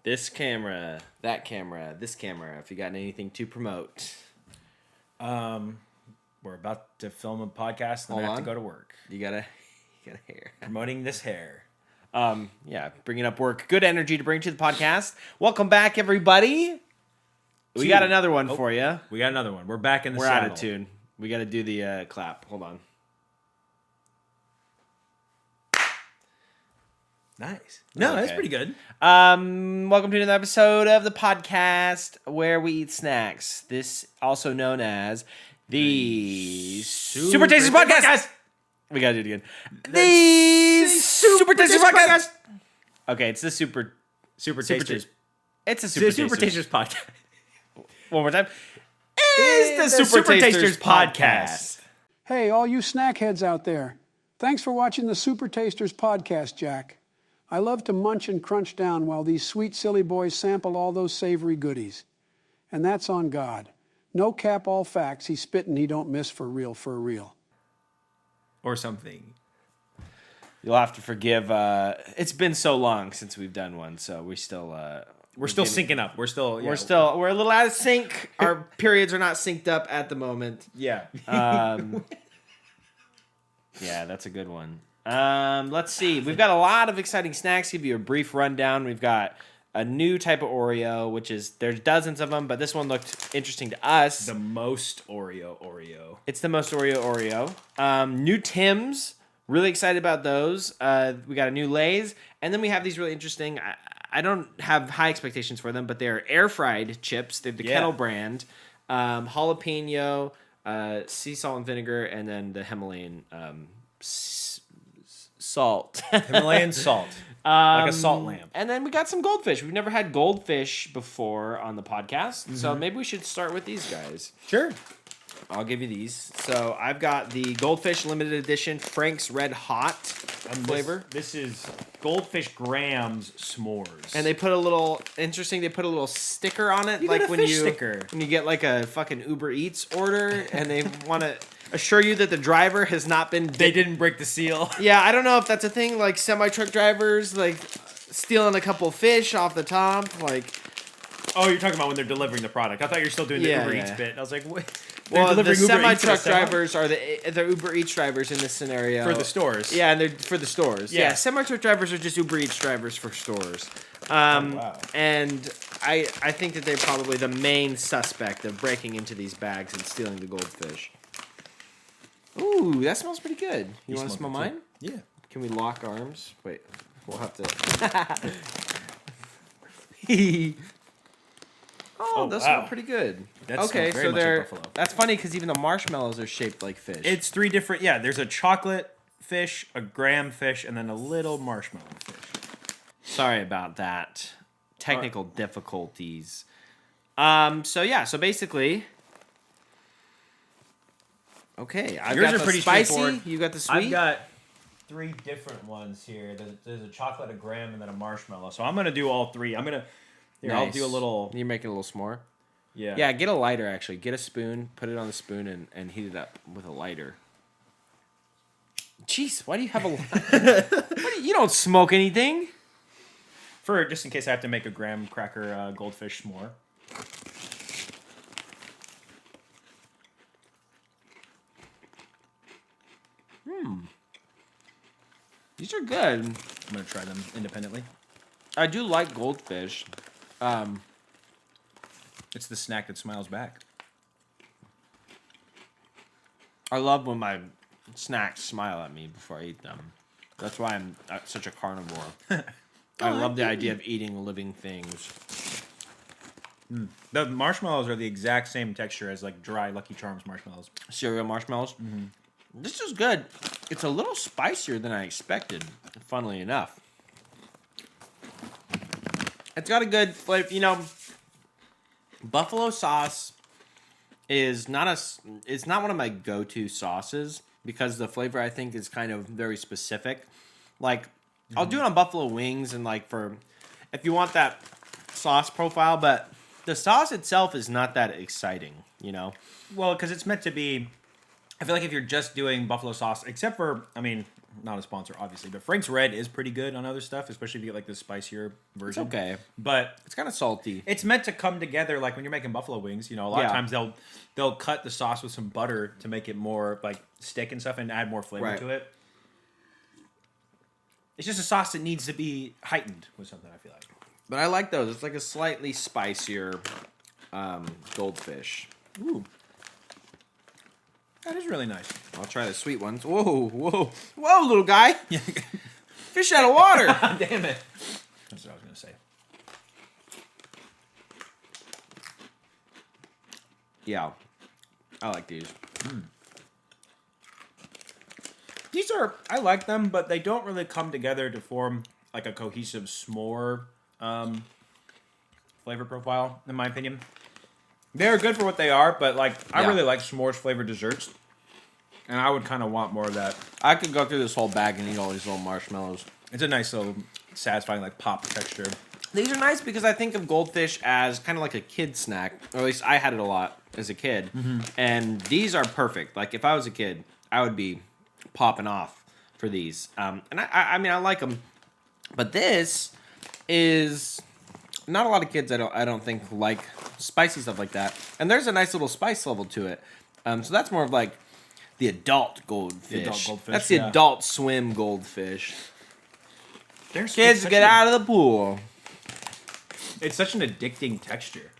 This camera, that camera, this camera. If you got anything to promote. We're about to film a podcast and I have to go to work. You got a hair. Promoting this hair. Yeah, bringing up work. Good energy to bring to the podcast. Welcome back, everybody. We got another one for you. We got another one. We're back in the We're saddle. out of tune. We got to do the clap. Hold on. Nice. No, that's pretty good. Welcome to another episode of the podcast where we eat snacks. This also known as the Super Tasters Podcast. We gotta do it again. The Super Tasters Podcast. Okay, it's the Super Tasters. It's a Super Tasters Podcast. One more time. It's the Super Tasters Podcast. Hey, all you snack heads out there. Thanks for watching the Super Tasters Podcast, Jack. I love to munch and crunch down while these sweet, silly boys sample all those savory goodies. And that's on God. No cap, all facts. He's spittin', he don't miss for real, for real. Or something. You'll have to forgive. It's been so long since we've done one, so we're still syncing up. We're a little out of sync. Our periods are not synced up at the moment. Yeah. Yeah, that's a good one. Let's see. We've got a lot of exciting snacks. Give you a brief rundown. We've got a new type of Oreo, which is there's dozens of them, but this one looked interesting to us. The most Oreo. It's the most Oreo. New Tims. Really excited about those. We got a new Lay's, and then we have these really interesting. I don't have high expectations for them, but they're air fried chips. They're the Kettle brand, jalapeno, sea salt and vinegar, and then the Himalayan salt. Himalayan salt. Like a salt lamp. And then we got some goldfish. We've never had goldfish before on the podcast, so maybe we should start with these guys. Sure. I'll give you these. So I've got the Goldfish Limited Edition Frank's Red Hot flavor. This is Goldfish Grams s'mores. And they put a little sticker on it, like when you get like a fucking Uber Eats order, and they want to assure you that the driver has not been. They didn't break the seal. Yeah, I don't know if that's a thing. Like semi-truck drivers, like stealing a couple fish off the top, like. Oh, you're talking about when they're delivering the product. I thought you were still doing the Uber Eats bit. I was like, what? Well, the semi-truck drivers are the Uber Eats drivers in this scenario. For the stores. Yeah, and they're for the stores. Yeah, semi-truck drivers are just Uber Eats drivers for stores. Wow. And I think that they're probably the main suspect of breaking into these bags and stealing the goldfish. Ooh, that smells pretty good. You want to smell mine? Yeah. Can we lock arms? Wait, we'll have to... Oh, those smell pretty good. Okay, so they're that's funny because even the marshmallows are shaped like fish. It's three different. Yeah, there's a chocolate fish, a graham fish, and then a little marshmallow fish. Sorry about that. Technical difficulties. So basically, okay. Yours are pretty spicy. straightforward. You got the sweet. I've got three different ones here. There's a chocolate, a graham, and then a marshmallow. So I'm gonna do all three. Nice. I'll do a little... You're making a little s'more? Yeah. Yeah, get a lighter, actually. Get a spoon, put it on the spoon, and heat it up with a lighter. Jeez, why do you have a lighter? You don't smoke anything. Just in case I have to make a graham cracker goldfish s'more. These are good. I'm going to try them independently. I do like goldfish. It's the snack that smiles back. I love when my snacks smile at me before I eat them. That's why I'm such a carnivore. I love the idea of eating living things. The marshmallows are the exact same texture as like dry Lucky Charms marshmallows. Cereal marshmallows? Mm-hmm. This is good. It's a little spicier than I expected, funnily enough. It's got a good flavor. Buffalo sauce is it's not one of my go-to sauces because the flavor I think is kind of very specific. Like I'll do it on buffalo wings and like if you want that sauce profile, but the sauce itself is not that exciting, Well, because it's meant to be. I feel like if you're just doing buffalo sauce, except for not a sponsor, obviously, but Frank's Red is pretty good on other stuff, especially if you get like the spicier version. It's okay. But It's kind of salty. it's meant to come together like when you're making buffalo wings. You know, a lot of Yeah. times they'll cut the sauce with some butter to make it more like stick and stuff and add more flavor Right. to it. It's just a sauce that needs to be heightened with something, I feel like. But I like those. It's like a slightly spicier goldfish. Ooh. That is really nice. I'll try the sweet ones. Whoa, whoa, whoa, little guy. Fish out of water. Damn it. That's what I was going to say. Yeah. I like these. These are, I like them, but they don't really come together to form like a cohesive s'more flavor profile, in my opinion. They're good for what they are, but like I Yeah. really like s'mores flavored desserts, and I would kind of want more of that. I could go through this whole bag and eat all these little marshmallows. It's a nice little satisfying like pop texture. These are nice because I think of goldfish as kind of like a kid snack, or at least I had it a lot as a kid. And these are perfect. Like if I was a kid, I would be popping off for these. And I mean I like them, but this is not a lot of kids. I don't think like spicy stuff like that. And there's a nice little spice level to it. So that's more of like the adult goldfish. That's the yeah. adult swim goldfish. There's Kids, get out of the pool. It's such an addicting texture.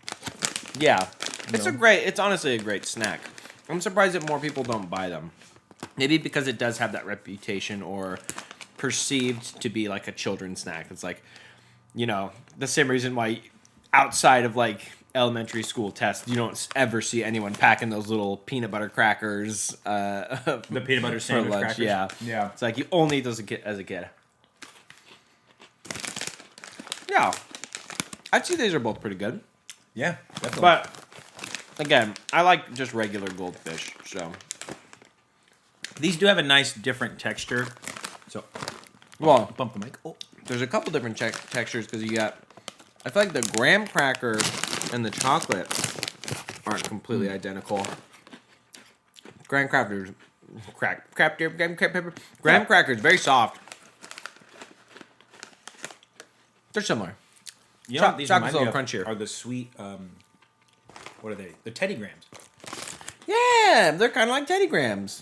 Yeah. It's No. it's honestly a great snack. I'm surprised that more people don't buy them. Maybe because it does have that reputation or perceived to be like a children's snack. It's like, you know, the same reason why outside of like elementary school tests, you don't ever see anyone packing those little peanut butter crackers. The peanut butter for sandwich lunch. crackers. Yeah. Yeah. It's like you only eat those as a kid. Yeah. I'd say these are both pretty good. Yeah, definitely. But again, I like just regular goldfish. So, these do have a nice different texture. So well, bump the mic. Oh. there's a couple different textures because you got. I feel like the graham cracker and the chocolate aren't completely identical. Graham crackers, graham crackers, very soft. They're similar. You know what these chocolate's remind a me little of crunchier. are the sweet, what are they? The Teddy Grahams. Yeah, they're kind of like Teddy Grahams.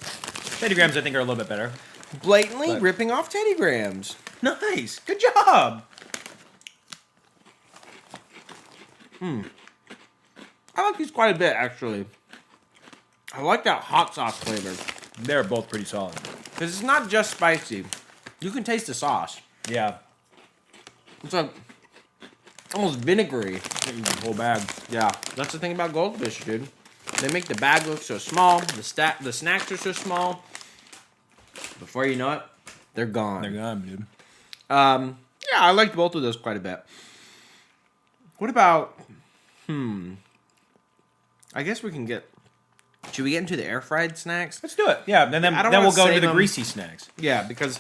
Teddy Grahams, I think, are a little bit better. Blatantly But- ripping off Teddy Grahams. Nice. Good job. I like these quite a bit, actually. I like that hot sauce flavor. They're both pretty solid. Because it's not just spicy. You can taste the sauce. Yeah. It's like almost vinegary. The whole bag. Yeah, that's the thing about goldfish, dude. They make the bag look so small. The snacks are so small. Before you know it, they're gone. They're gone, dude. Yeah, I liked both of those quite a bit. What about? I guess we can get. Should we get into the air fried snacks? Let's do it. Yeah, and then I don't we'll wanna go into save the them. greasy snacks. Yeah, because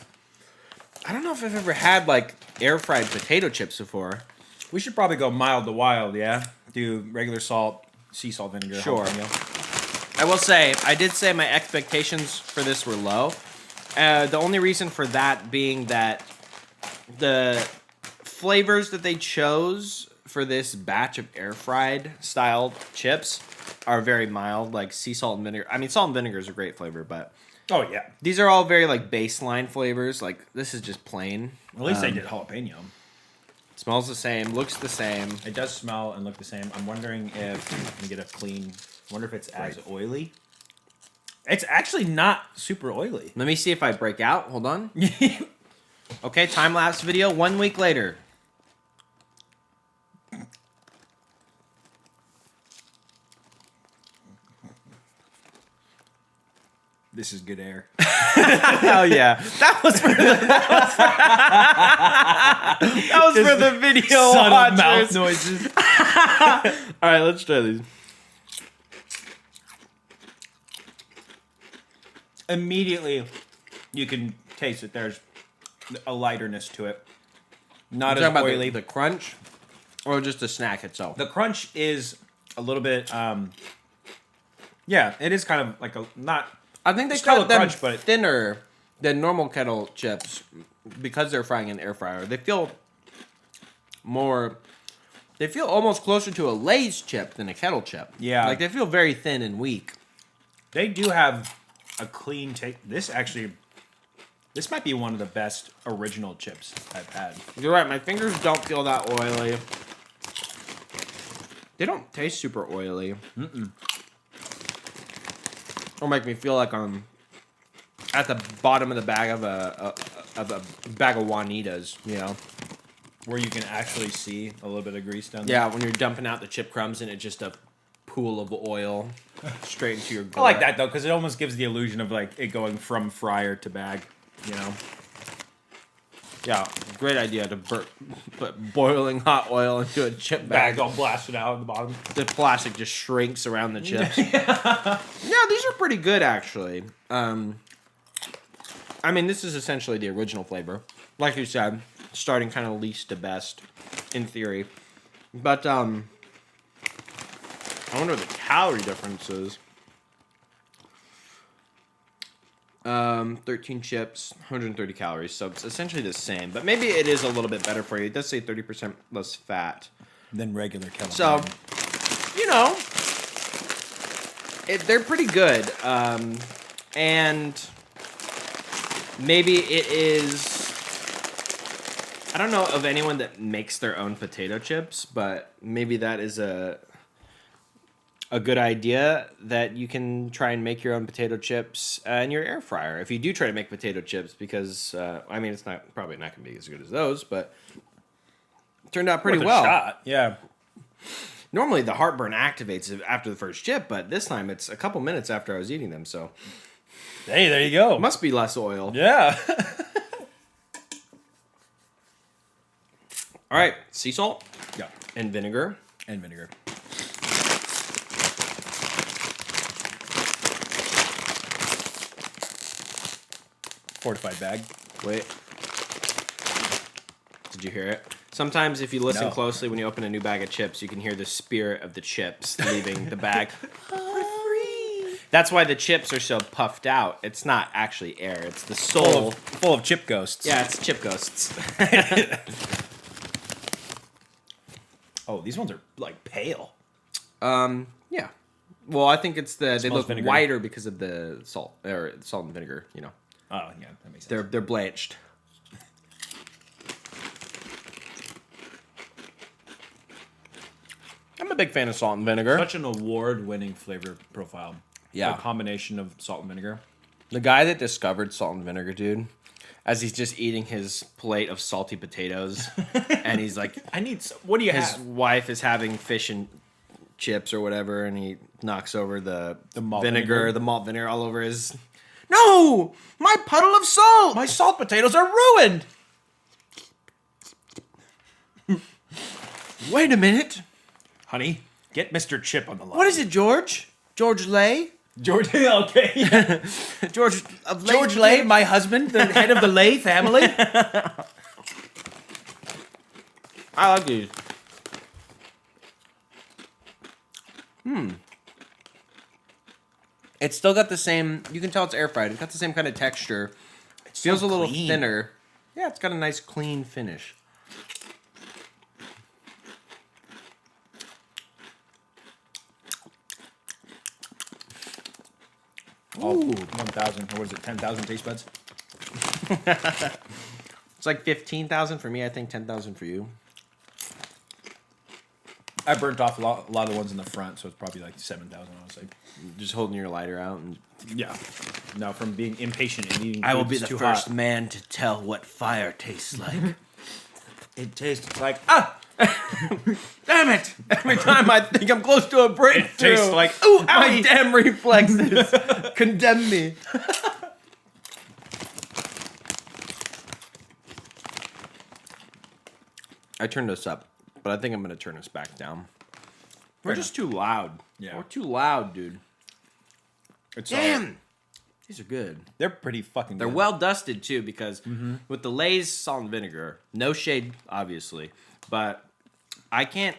I don't know if I've ever had like air fried potato chips before. We should probably go mild to wild, yeah? Do regular salt, sea salt vinegar. Sure. jalapeno. I will say, I did say my expectations for this were low. The only reason for that being that the flavors that they chose for this batch of air fried style chips are very mild, like sea salt and vinegar. I mean, salt and vinegar is a great flavor, but Oh, yeah. these are all very like baseline flavors. Like this is just plain. At least they did jalapeno. Smells the same, looks the same. It does smell and look the same. I'm wondering if we get a clean. I wonder if it's as oily. It's actually not super oily. Let me see if I break out. Hold on. Okay, time lapse video 1 week later. This is good air. Hell yeah. That was for the video Son of watchers. mouth noises. All right, let's try these. Immediately, you can taste that there's a lighterness to it. Not Talking as about oily. the crunch or just the snack itself? The crunch is a little bit. Yeah, it is kind of like a not. I think they Still cut a them crunch, but- thinner the normal kettle chips, because they're frying in the air fryer, they feel almost closer to a Lay's chip than a kettle chip. Yeah. Like, they feel very thin and weak. They do have a clean take. This might be one of the best original chips I've had. You're right, my fingers don't feel that oily. They don't taste super oily. Or make me feel like I'm at the bottom of the bag of a bag of Juanitas, you know? Where you can actually see a little bit of grease down there. Yeah, when you're dumping out the chip crumbs and it's just a pool of oil straight into your gut. I like that, though, because it almost gives the illusion of, like, it going from fryer to bag, you know? Yeah, great idea to put boiling hot oil into a chip bag. Bag all blasted out at the bottom. The plastic just shrinks around the chips. Yeah, these are pretty good, actually. I mean, this is essentially the original flavor. Like you said, starting kind of least to best, in theory. But, I wonder what the calorie difference is. 13 chips, 130 calories, so it's essentially the same. But maybe it is a little bit better for you. It does say 30% less fat Than regular kettle. So, you know, they're pretty good. And maybe it is... I don't know of anyone that makes their own potato chips, but maybe that is a good idea, that you can try and make your own potato chips in your air fryer. If you do try to make potato chips, because, I mean, it's probably not going to be as good as those, but it turned out pretty Worth a well. shot. Yeah. Normally the heartburn activates after the first chip, but this time it's a couple minutes after I was eating them, so Hey, there you go. must be less oil. Yeah. All right, sea salt Yeah. and vinegar. And vinegar. Fortified bag. Wait. Did you hear it? Sometimes if you listen No. closely when you open a new bag of chips, you can hear the spirit of the chips leaving the bag. That's why the chips are so puffed out. It's not actually air. It's the soul. Full of chip ghosts. Yeah, it's chip ghosts. Oh, these ones are like pale. Yeah. Well, I think it's they Smells look vinegar. whiter because of the salt or salt and vinegar. You know, Oh, yeah, that makes sense. they're blanched. I'm a big fan of salt and vinegar. Such an award-winning flavor profile. Yeah. A combination of salt and vinegar. The guy that discovered salt and vinegar, dude, as he's just eating his plate of salty potatoes, and he's like, I need some. What do you his have? wife is having fish and chips or whatever, and he knocks over the malt vinegar, vinegar? the malt vinegar all over his. No, my puddle of salt. My salt potatoes are ruined. Wait a minute. Honey, get Mr. Chip on the line. What is it, George? George Lay? George? Okay. George of Lay? George Lay, my husband, the head of the Lay family. I like these. It's still got the same. You can tell it's air fried. It's got the same kind of texture. It feels so a little clean. thinner. Yeah, it's got a nice clean finish. Oh, 1,000. Or what is it? 10,000 taste buds. It's like 15,000 for me. I think 10,000 for you. I burnt off a lot of the ones in the front, so it's probably like 7,000, honestly. Just holding your lighter out. And Yeah. Now, from being impatient and eating I will food be that's the too first hot, man to tell what fire tastes like. it tastes like Damn it! Every time I think I'm close to a breakthrough, It tastes like ooh, my damn reflexes condemn me. I turned this up, but I think I'm gonna turn this back down. We're just too loud. Yeah. We're too loud, dude. It's Damn! These are good. They're pretty fucking. They're good. well dusted too, because with the Lay's salt and vinegar, no shade, obviously, but I can't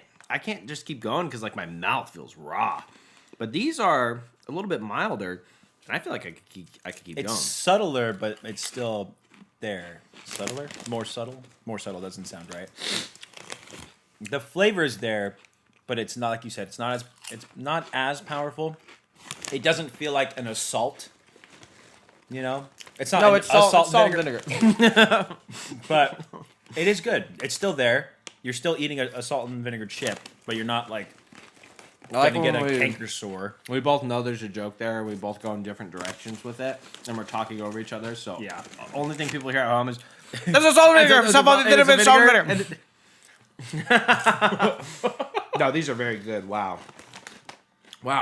just keep going because like my mouth feels raw. But these are a little bit milder. And I feel like I could keep It's going. subtler, but it's still there. Subtler? More subtle? More subtle doesn't sound right. The flavor is there, but it's not like you said. It's not as powerful. It doesn't feel like an assault. You know, it's not. No, it's salt and vinegar. But it is good. It's still there. You're still eating a salt and vinegar chip, but you're not like like going to get when a canker sore. We both know there's a joke there. We both go in different directions with it, and we're talking over each other. So Yeah. the only thing people hear at home is there's a salt and vinegar, salt and vinegar. No, these are very good. Wow,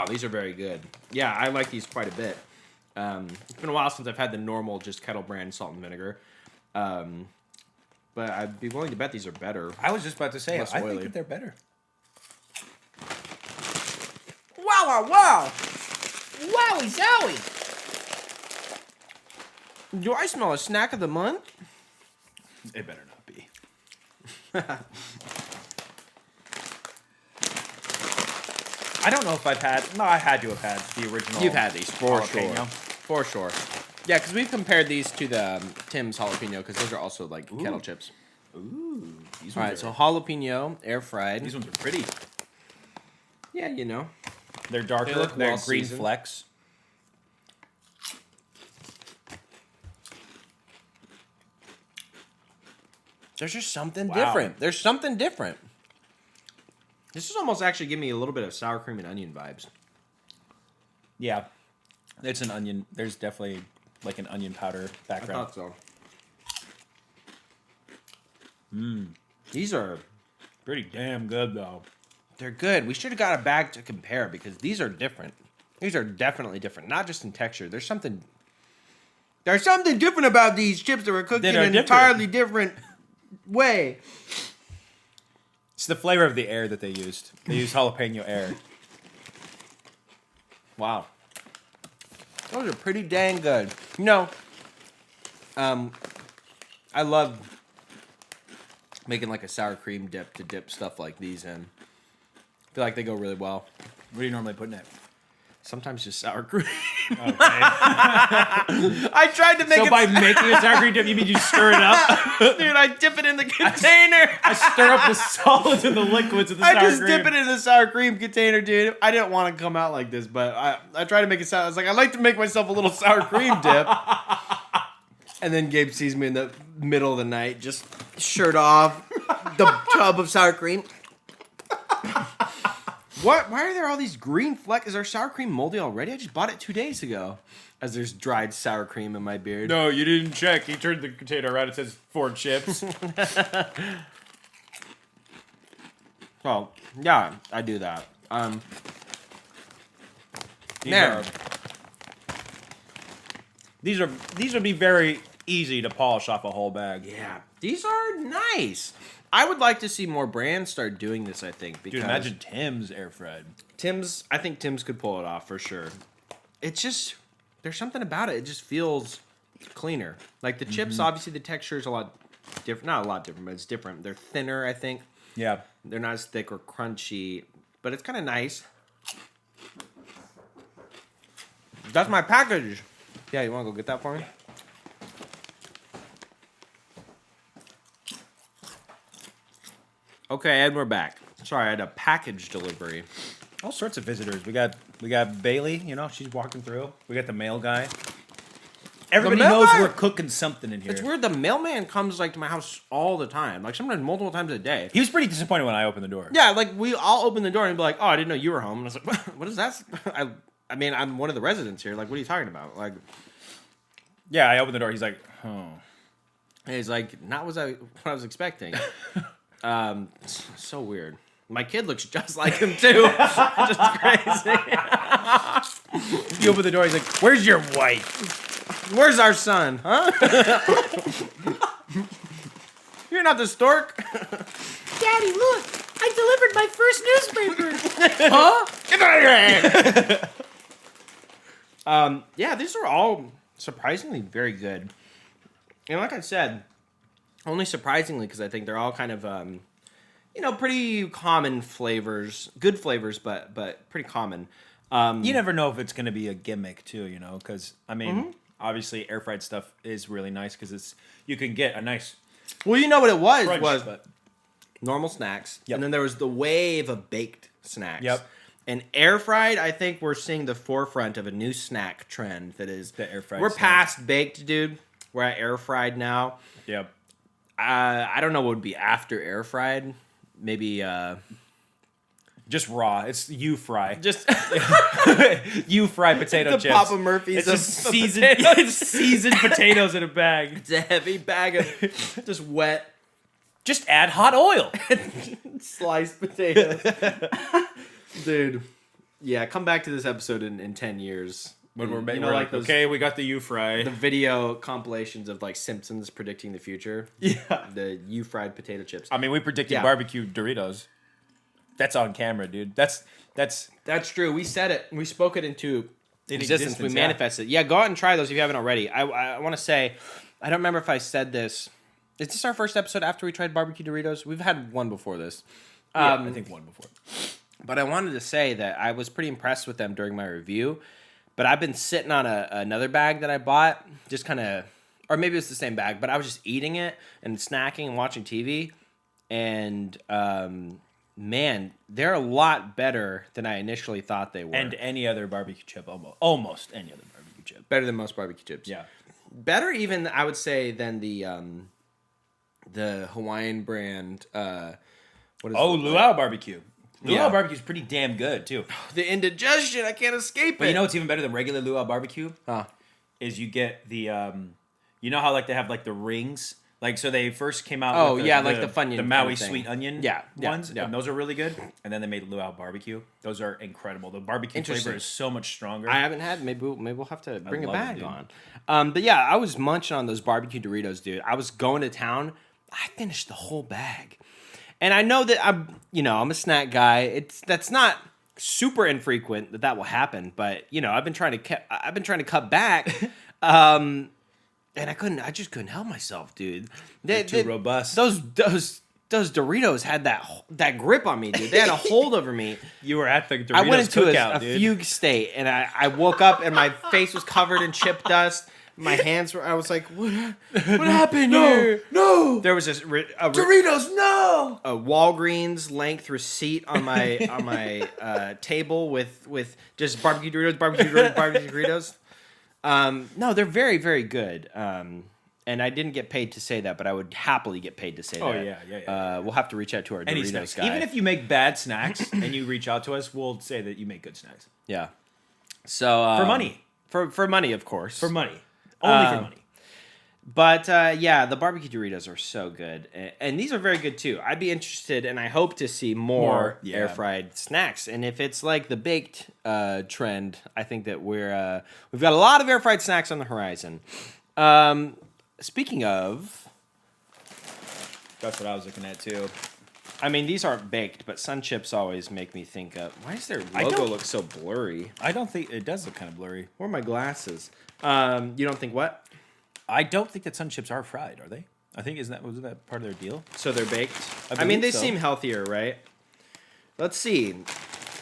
these are very good. Yeah, I like these quite a bit. It's been a while since I've had the normal, just kettle brand salt and vinegar. But I'd be willing to bet these are better. I was just about to say, Less I oily. think that they're better. Wow. Wowie zowie. Do I smell a snack of the month? It better not be. I don't know if I've had. No, I had to have had the original. You've had these, for jalapeno. sure. For sure. Yeah, because we've compared these to the Tim's jalapeno, because those are also like kettle chips. Ooh, these All right, so jalapeno, air fried. these ones are pretty. Yeah, you know. They're darker. They look They're well green seasoned. flecks. There's just something Wow. different. There's something different. This is almost actually giving me a little bit of sour cream and onion vibes. Yeah, it's an onion. There's definitely like an onion powder I background. thought so. These are, Pretty damn good though. they're good. We should have got a bag to compare because these are different. These are definitely different, not just in texture. There's something different about these chips that were cooked That in are an different. entirely different way. It's the flavor of the air that they used. They used jalapeno air. Wow. Those are pretty dang good. You know, I love making like a sour cream dip to dip stuff like these in. I feel like they go really well. What do you normally put in it? Sometimes just sour cream. Okay. I tried to make So it. by making a sour cream dip, you mean you stir it up? Dude, I dip it in the container. I stir up the solids and the liquids of the I sour just cream. dip it in the sour cream container, dude. I didn't want to come out like this, but I tried to make it sound. I was like, I like to make myself a little sour cream dip. And then Gabe sees me in the middle of the night, just shirt off, the tub of sour cream. What? Why are there all these green flecks? Is our sour cream moldy already? I just bought it 2 days ago. As there's dried sour cream in my beard. No, you didn't check. He turned the container around. It says 4 chips. Oh, yeah, I do that. These Man. are- These would be very easy to polish off a whole bag. Yeah, these are nice. I would like to see more brands start doing this, I think. Because Dude, imagine Tim's air fried. I think Tim's could pull it off for sure. It's just, there's something about it. It just feels cleaner. Like the chips, obviously the texture is a lot different. Not a lot different, but it's different. They're thinner, I think. Yeah. They're not as thick or crunchy, but it's kind of nice. That's my package. Yeah, you want to go get that for me? Okay, and we're back. Sorry, I had a package delivery. All sorts of visitors. We got Bailey, you know, she's walking through. We got the mail guy. Everybody mail knows guy? we're cooking something in here. It's weird. The mailman comes like to my house all the time, like sometimes multiple times a day. He was pretty disappointed when I opened the door. Yeah, like I'll open the door and be like, "Oh, I didn't know you were home." And I was like, "What is that?" I mean, I'm one of the residents here. Like, what are you talking about? Like, Yeah, I opened the door. He's like, oh. and he's like, "Not what I was expecting." So weird. My kid looks just like him too. Just crazy. You open the door. He's like, where's your wife? Where's our son? Huh? You're not the stork. Daddy, look. I delivered my first newspaper. Huh? Get out of here! Yeah, these are all surprisingly very good. And like I said, only surprisingly because I think they're all kind of, pretty common flavors. Good flavors, but pretty common. You never know if it's going to be a gimmick too, you know, because I mean, obviously air fried stuff is really nice because you can get a nice Well, you know what it was crunch, normal snacks, Yep. and then there was the wave of baked snacks. Yep. And air fried, I think we're seeing the forefront of a new snack trend that is The air fried We're snack. past baked, dude. We're at air fried now. Yep. I don't know what would be after air fried. Maybe Just raw. It's you fry. just You fry potato the chips. Papa Murphy's It's of just of seasoned. potatoes. It's seasoned potatoes in a bag. It's a heavy bag of just wet Just add hot oil. sliced potatoes. Dude. Yeah, come back to this episode in 10 years. When we're, you we're like, those, okay, we got the you fry. the video compilations of like Simpsons predicting the future. Yeah. The you fried potato chips. I mean, we predicted Yeah. barbecue Doritos. That's on camera, dude. That's That's true. We said it. We spoke it into existence. We yeah. manifested. Yeah, go out and try those if you haven't already. I want to say, I don't remember if I said this. Is this our first episode after we tried barbecue Doritos? We've had one before this. yeah, I think one before. But I wanted to say that I was pretty impressed with them during my review. But I've been sitting on another bag that I bought, just kind of, or maybe it's the same bag, but I was just eating it and snacking and watching TV. And man, they're a lot better than I initially thought they were. And any other barbecue chip, almost any other barbecue chip. better than most barbecue chips. Yeah. Better even, I would say, than the Hawaiian brand. What is Oh, it? Luau barbecue. Luau Yeah. barbecue is pretty damn good too. The indigestion. I can't escape But it. you know what's even better than regular luau barbecue? Huh. Is you get the you know how like they have like the rings? Like so they first came out Oh, with yeah, like the Funyun the Maui kind of thing. sweet onion Yeah, ones. yeah. And those are really good. And then they made luau barbecue. Those are incredible. The barbecue Interesting. flavor is so much stronger. I haven't had. Maybe we'll have to bring a love it, bag dude. on. But yeah, I was munching on those barbecue Doritos, dude. I was going to town. I finished the whole bag, and I know that I'm a snack guy. That's not super infrequent that will happen, but I've been trying to cut back, and I just couldn't help myself, dude. They're too robust. Those Doritos had that grip on me, dude. They had a hold over me. You were at the Doritos I went into cookout, a dude. fugue state, and I woke up, and my face was covered in chip dust. My hands were. I was like, "What happened here?" No, There was Doritos, no. a Walgreens length receipt on my table with just barbecue Doritos, barbecue Doritos. No, they're very, very good. And I didn't get paid to say that, but I would happily get paid to say Oh, that. yeah. We'll have to reach out to our Any Doritos snacks. guy. Even if you make bad snacks and you reach out to us, we'll say that you make good snacks. yeah. So For money. For money, of course. For money. Only for money. But yeah, the barbecue Doritos are so good, and these are very good too. I'd be interested, and I hope to see more yeah. air fried snacks. And if it's like the baked trend, I think that we've got a lot of air fried snacks on the horizon. Speaking of, That's what I was looking at too. I mean, these aren't baked, but Sun Chips always make me think of, why does their I logo don't- look so blurry? I don't think it does look kind of blurry. Where are my glasses? You don't think what? I don't think that Sun Chips are fried, are they? I think wasn't that part of their deal? So they're baked? I I mean, believe they so. seem healthier, right? Let's see.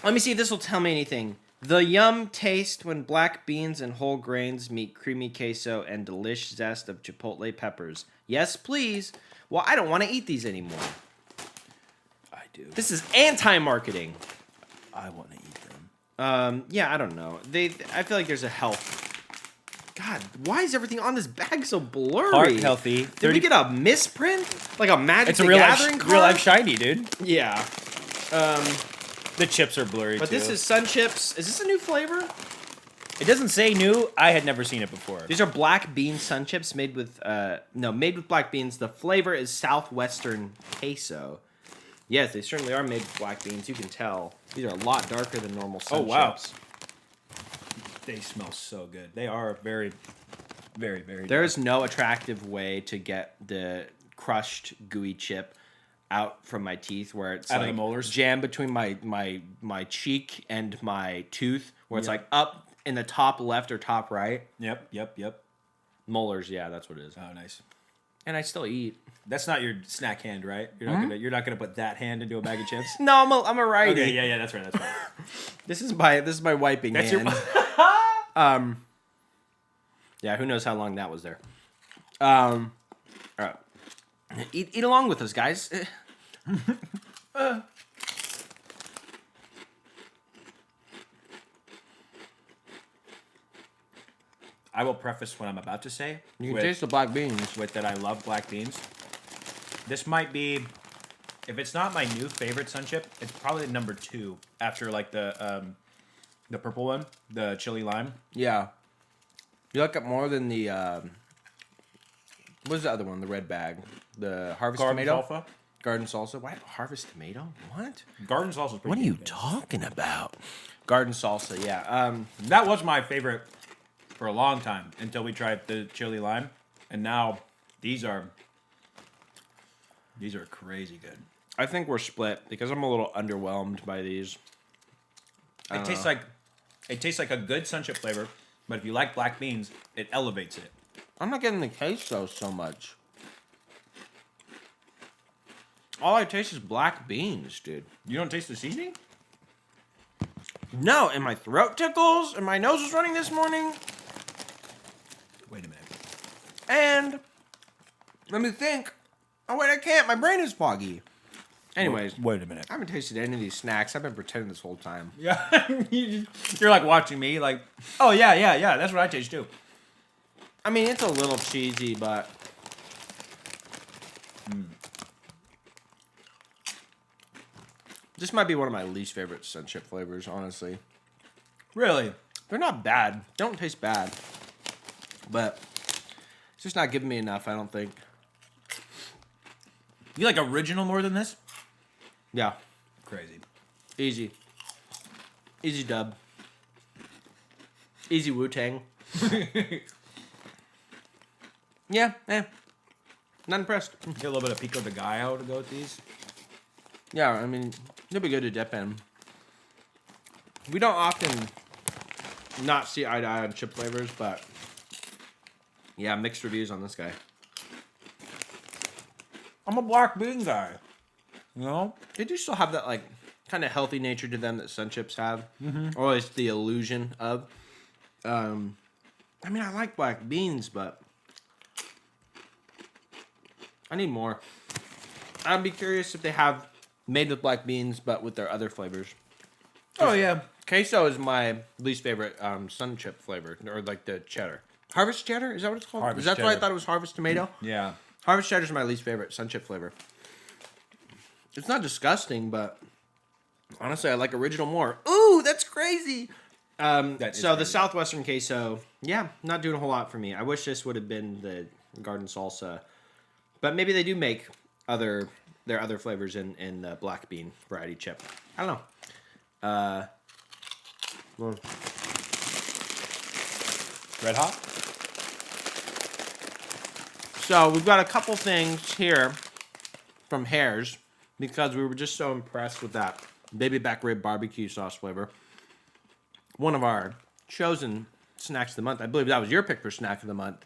Let me see if this will tell me anything. The yum taste when black beans and whole grains meet creamy queso and delish zest of chipotle peppers. Yes, please. Well, I don't want to eat these anymore. I do. This is anti-marketing. I want to eat them. Yeah, I don't know. I feel like there's a health. God, why is everything on this bag so blurry? Heart healthy. Did 30 we get a misprint? Like a Magic It's a the real Gathering life, card? shiny, dude. Yeah. The chips are blurry But too. this is Sun Chips. Is this a new flavor? It doesn't say new. I had never seen it before. These are black bean Sun Chips made with black beans. The flavor is Southwestern queso. Yes, they certainly are made with black beans. You can tell. These are a lot darker than normal Sun Oh, wow. Chips. They smell so good. They are very, very, very. There is no attractive way to get the crushed gooey chip out from my teeth where it's Out of like the molars? jammed between my cheek and my tooth where it's Yeah. like up in the top left or top right. Yep. Molars, yeah, that's what it is. Oh, nice. And I still eat. That's not your snack hand, right? You're not gonna put that hand into a bag of chips. No, I'm a righty. Okay, yeah, that's right. This is my wiping That's hand. your. Yeah, who knows how long that was there. All right. Eat along with us, guys. I will preface what I'm about to say. You can taste the black beans. With that I love black beans. This might be, if it's not my new favorite sun chip, it's probably number 2 after like the purple one, the chili lime. Yeah. You like it more than the what's the other one? The red bag, the harvest Garden tomato, salsa. garden salsa. Why harvest tomato? What? Garden salsa is pretty What are you good. talking about? Garden salsa. Yeah. That was my favorite for a long time until we tried the chili lime, and now these are crazy good. I think we're split because I'm a little underwhelmed by these. It tastes like a good sun chip flavor, but if you like black beans, it elevates it. I'm not getting the queso so much. All I taste is black beans, dude. You don't taste the seasoning? No, and my throat tickles, and my nose was running this morning. Wait a minute. And let me think. Oh wait, I can't. My brain is foggy. Anyways, Wait a minute. I haven't tasted any of these snacks. I've been pretending this whole time. Yeah, you're like watching me, like, oh yeah. That's what I taste too. I mean, it's a little cheesy, but this might be one of my least favorite sun chip flavors. Honestly, Really? they're not bad. They don't taste bad, but it's just not giving me enough. I don't think. You like original more than this? Yeah, Crazy. easy dub. Easy Wu-Tang. Yeah, not impressed. Get a little bit of pico de gallo to go with these. Yeah, I mean, it'd be good to dip in. We don't often not see eye to eye on chip flavors, but yeah, mixed reviews on this guy. I'm a black bean guy. You know? They do still have that like kind of healthy nature to them that sun chips have, or at least the illusion of. I mean, I like black beans, but I need more. I'd be curious if they have made with black beans, but with their other flavors. Oh yeah. Queso is my least favorite sun chip flavor, or like the cheddar. Harvest cheddar? Is that what it's called? Harvest Is that why I cheddar. thought it was harvest tomato? Yeah. Harvest cheddar is my least favorite sun chip flavor. It's not disgusting, but honestly, I like original more. Ooh, that's crazy. That is So the crazy. Southwestern queso, yeah, not doing a whole lot for me. I wish this would have been the garden salsa, but maybe they do make their other flavors in the black bean variety chip. I don't know. Well, Red hot? so we've got a couple things here from Hare's because we were just so impressed with that baby back rib barbecue sauce flavor. One of our chosen snacks of the month. I believe that was your pick for snack of the month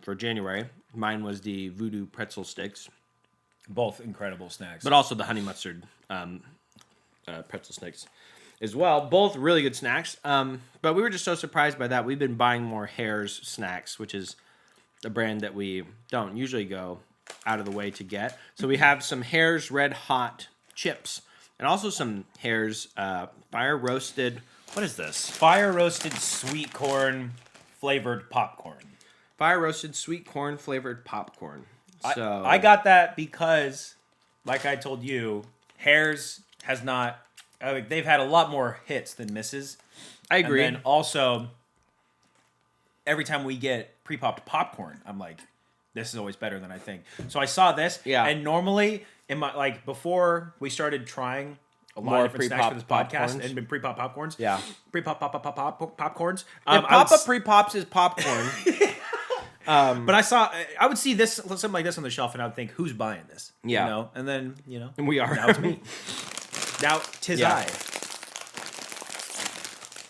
for January. Mine was the voodoo pretzel sticks, Both incredible snacks. but also the honey mustard pretzel sticks as well. Both really good snacks. But we were just so surprised by that. We've been buying more Hare's snacks, which is a brand that we don't usually go out of the way to get. So we have some Hare's Red Hot chips and also some Hare's fire roasted. What is this? Fire roasted sweet corn flavored popcorn. Fire roasted sweet corn flavored popcorn. So I got that because, like I told you, Hare's has not. They've had a lot more hits than misses. I agree. And then also, every time we get pre-popped popcorn, I'm like, this is always better than I think. So I saw this, Yeah. and normally in my before we started trying a lot More of different snacks for this pre-popped podcast popcorns. and pre-pop popcorns, Yeah. pre-pop popcorns. If I would Papa pre-pops is popcorn. But I would see this something like this on the shelf, and I would think, who's buying this? Yeah. You know, and then And we are. now it's me. Now tis Yeah. I.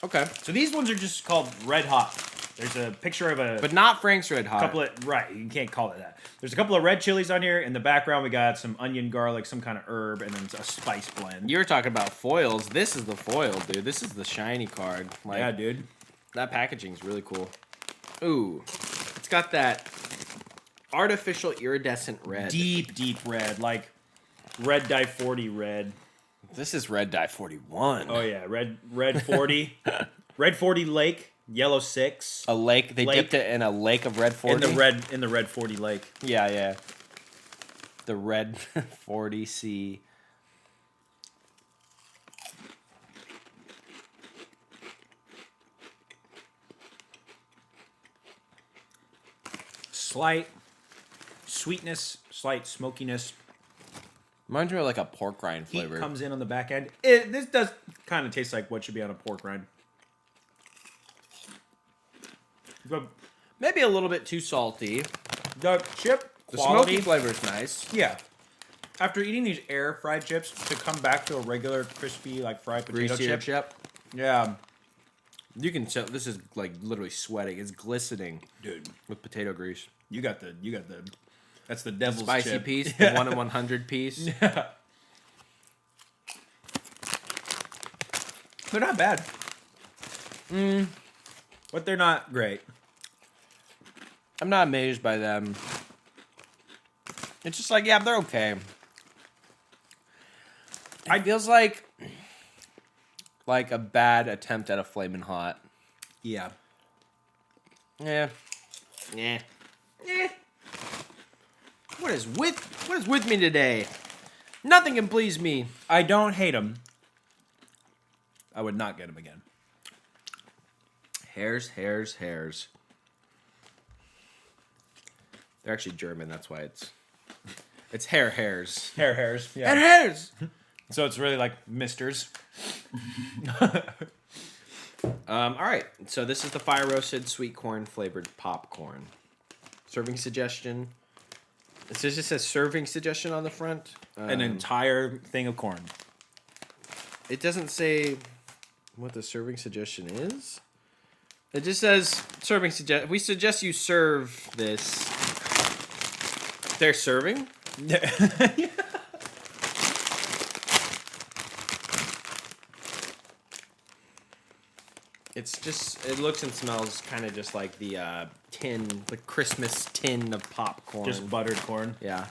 Okay. So these ones are just called Red Hot. There's a picture of a But not Frank's Red Hot. couple of right. You can't call it that. There's a couple of red chilies on here. In the background, we got some onion, garlic, some kind of herb, and then a spice blend. You were talking about foils. This is the foil, dude. This is the shiny card. Like, Yeah, dude. that packaging's really cool. Ooh, it's got that artificial iridescent red. Deep, deep red, like red dye 40 red. This is red dye 41. Oh yeah, red 40, red 40 lake, yellow 6. A lake. They Lake. dipped it in a lake of red 40. In the red 40 lake. Yeah, yeah. The red 40C. Slight sweetness, slight smokiness. Reminds me of like a pork rind Heat flavor. comes in on the back end. This does kind of taste like what should be on a pork rind. Maybe a little bit too salty. The chip The quality, smoky flavor is nice. yeah. After eating these air fried chips, to come back to a regular crispy like fried potato Greasier chip, chip. yeah, You can tell this is like literally sweating. It's glistening dude, with potato grease. you got the, that's the devil's Spicy chip. piece, the 1 in 100 piece. They're not bad. But they're not great. I'm not amazed by them. It's just like, yeah, they're okay. It feels like a bad attempt at a flamin' hot. Yeah. Yeah. Yeah. Yeah. What is with me today? Nothing can please me. I don't hate them. I would not get them again. Hairs, hairs, hairs. They're actually German, that's why it's hairs. Hairs. Yeah. And hairs. So it's really like misters. All right, so this is the fire roasted sweet corn flavored popcorn. Serving suggestion. It just says serving suggestion on the front. An entire thing of corn. It doesn't say what the serving suggestion is. It just says serving suggest. We suggest you serve this. They're serving. It's just. It looks and smells kind of just like the tin, the Christmas tin of popcorn. Just buttered corn. Yeah.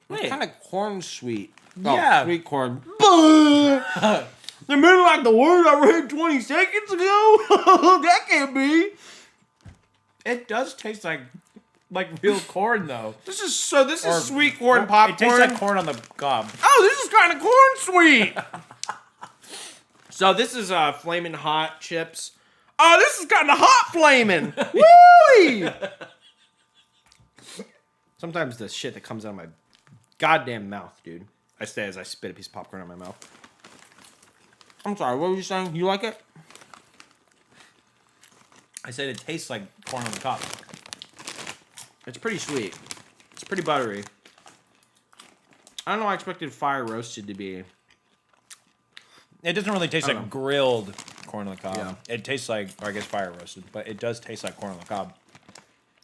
Wait. Kind of corn sweet. Yeah. Sweet corn. The minute like the word I read 20 seconds ago? That can't be. It does taste like real corn though. This is sweet Or- corn popcorn. It tastes like corn on the cob. Oh, this is kind of corn sweet. So this is flaming hot chips. Oh, this is kind of hot flaming. Woo! Sometimes the shit that comes out of my goddamn mouth, dude. I stay as I spit a piece of popcorn out of my mouth. I'm sorry, what were you saying? You like it? I said it tastes like corn on the cob. It's pretty sweet. It's pretty buttery. I don't know. I expected fire roasted to be. It doesn't really taste I like don't grilled corn on the cob. Yeah. It tastes like, or I guess fire roasted, but it does taste like corn on the cob.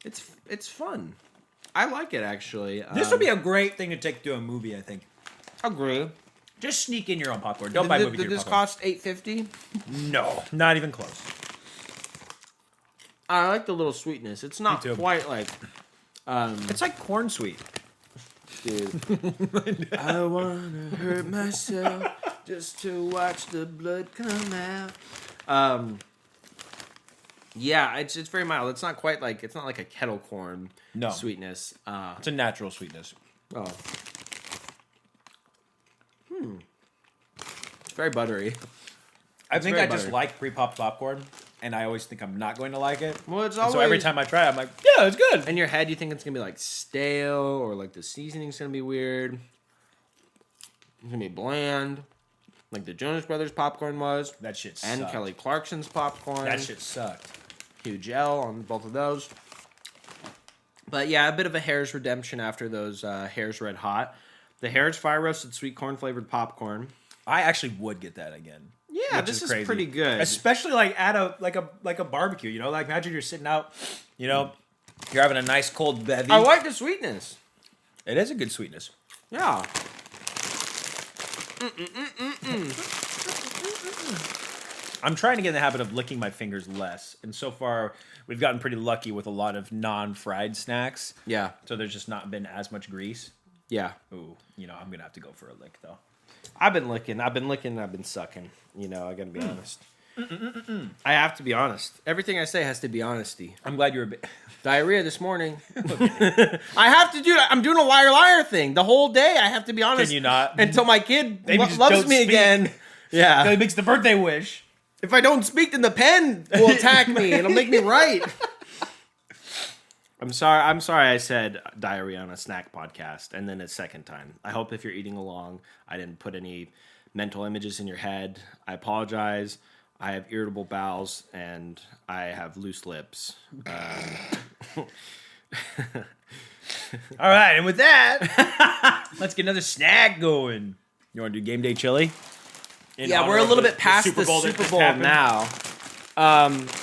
It's fun. I like it actually. This would be a great thing to take to a movie, I think. agree. Just sneak in your own popcorn. Don't buy movie Did theater this popcorn. cost $8.50? No, not even close. I like the little sweetness. It's not too. quite like. It's like corn sweet. Dude. I wanna hurt myself just to watch the blood come out. Yeah, it's very mild. It's not quite like a kettle corn No. sweetness. It's a natural sweetness. Oh. It's very buttery. I think very I just buttery. like pre-popped popcorn, and I always think I'm not going to like it. Well, it's And always so every time I try it, I'm like, yeah, it's good. in your head you think it's gonna be like stale or like the seasoning's gonna be weird. It's gonna be bland, like the Jonas Brothers popcorn was, That shit and sucked. Kelly Clarkson's popcorn. That shit sucked. Huge L on both of those. But yeah, a bit of a Hare's redemption after those Hare's Red Hot. The Hare's fire roasted sweet corn flavored popcorn. I actually would get that again. Yeah, which this is crazy. pretty good. Especially like at a barbecue, you know? Like imagine you're sitting out, you know, you're having a nice cold bevy. I like the sweetness. It is a good sweetness. Yeah. I'm trying to get in the habit of licking my fingers less. And so far, we've gotten pretty lucky with a lot of non-fried snacks. Yeah. So there's just not been as much grease. Yeah. Ooh, you know, I'm going to have to go for a lick, though. I've been licking, I've been sucking. You know, I gotta be honest. I have to be honest. Everything I say has to be honesty. I'm glad you're a bit... Diarrhea this morning. I have to do. I'm doing a liar thing the whole day. I have to be honest. Can you not? Until my kid Maybe just loves don't me speak. again. Yeah. He makes the birthday wish. If I don't speak, then the pen will attack me and it'll make me right. I'm sorry. I'm sorry. I said diarrhea on a snack podcast, and then a second time. I hope if you're eating along, I didn't put any mental images in your head. I apologize. I have irritable bowels and I have loose lips. All right, and with that, let's get another snack going. You want to do game day chili? Yeah, we're a little bit past the Super Bowl now.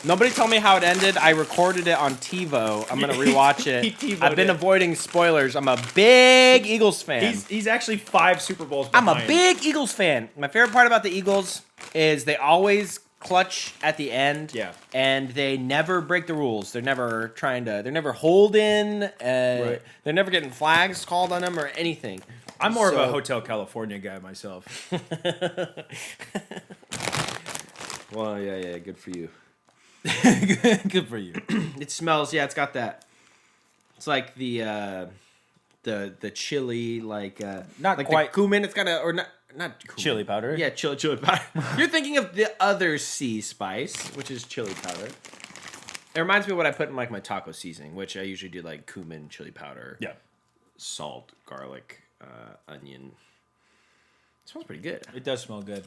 Nobody told me how it ended. I recorded it on TiVo. I'm gonna rewatch it. I've been avoiding spoilers. I'm a big Eagles fan. He's actually 5 Super Bowls I'm behind. a big Eagles fan. My favorite part about the Eagles is they always clutch at the end. Yeah. And they never break the rules. They're never they're never holding. Right. They're never getting flags called on them or anything. I'm more of a Hotel California guy myself. Well, yeah, good for you. Good for you. It smells, it's got that. It's like the chili, like Not like quite- the cumin. It's got a or not cumin. Chili powder. Yeah, chili powder. You're thinking of the other sea spice, which is chili powder. It reminds me of what I put in like my taco seasoning, which I usually do like cumin, chili powder, Yeah. salt, garlic, onion. It smells pretty good. It does smell good.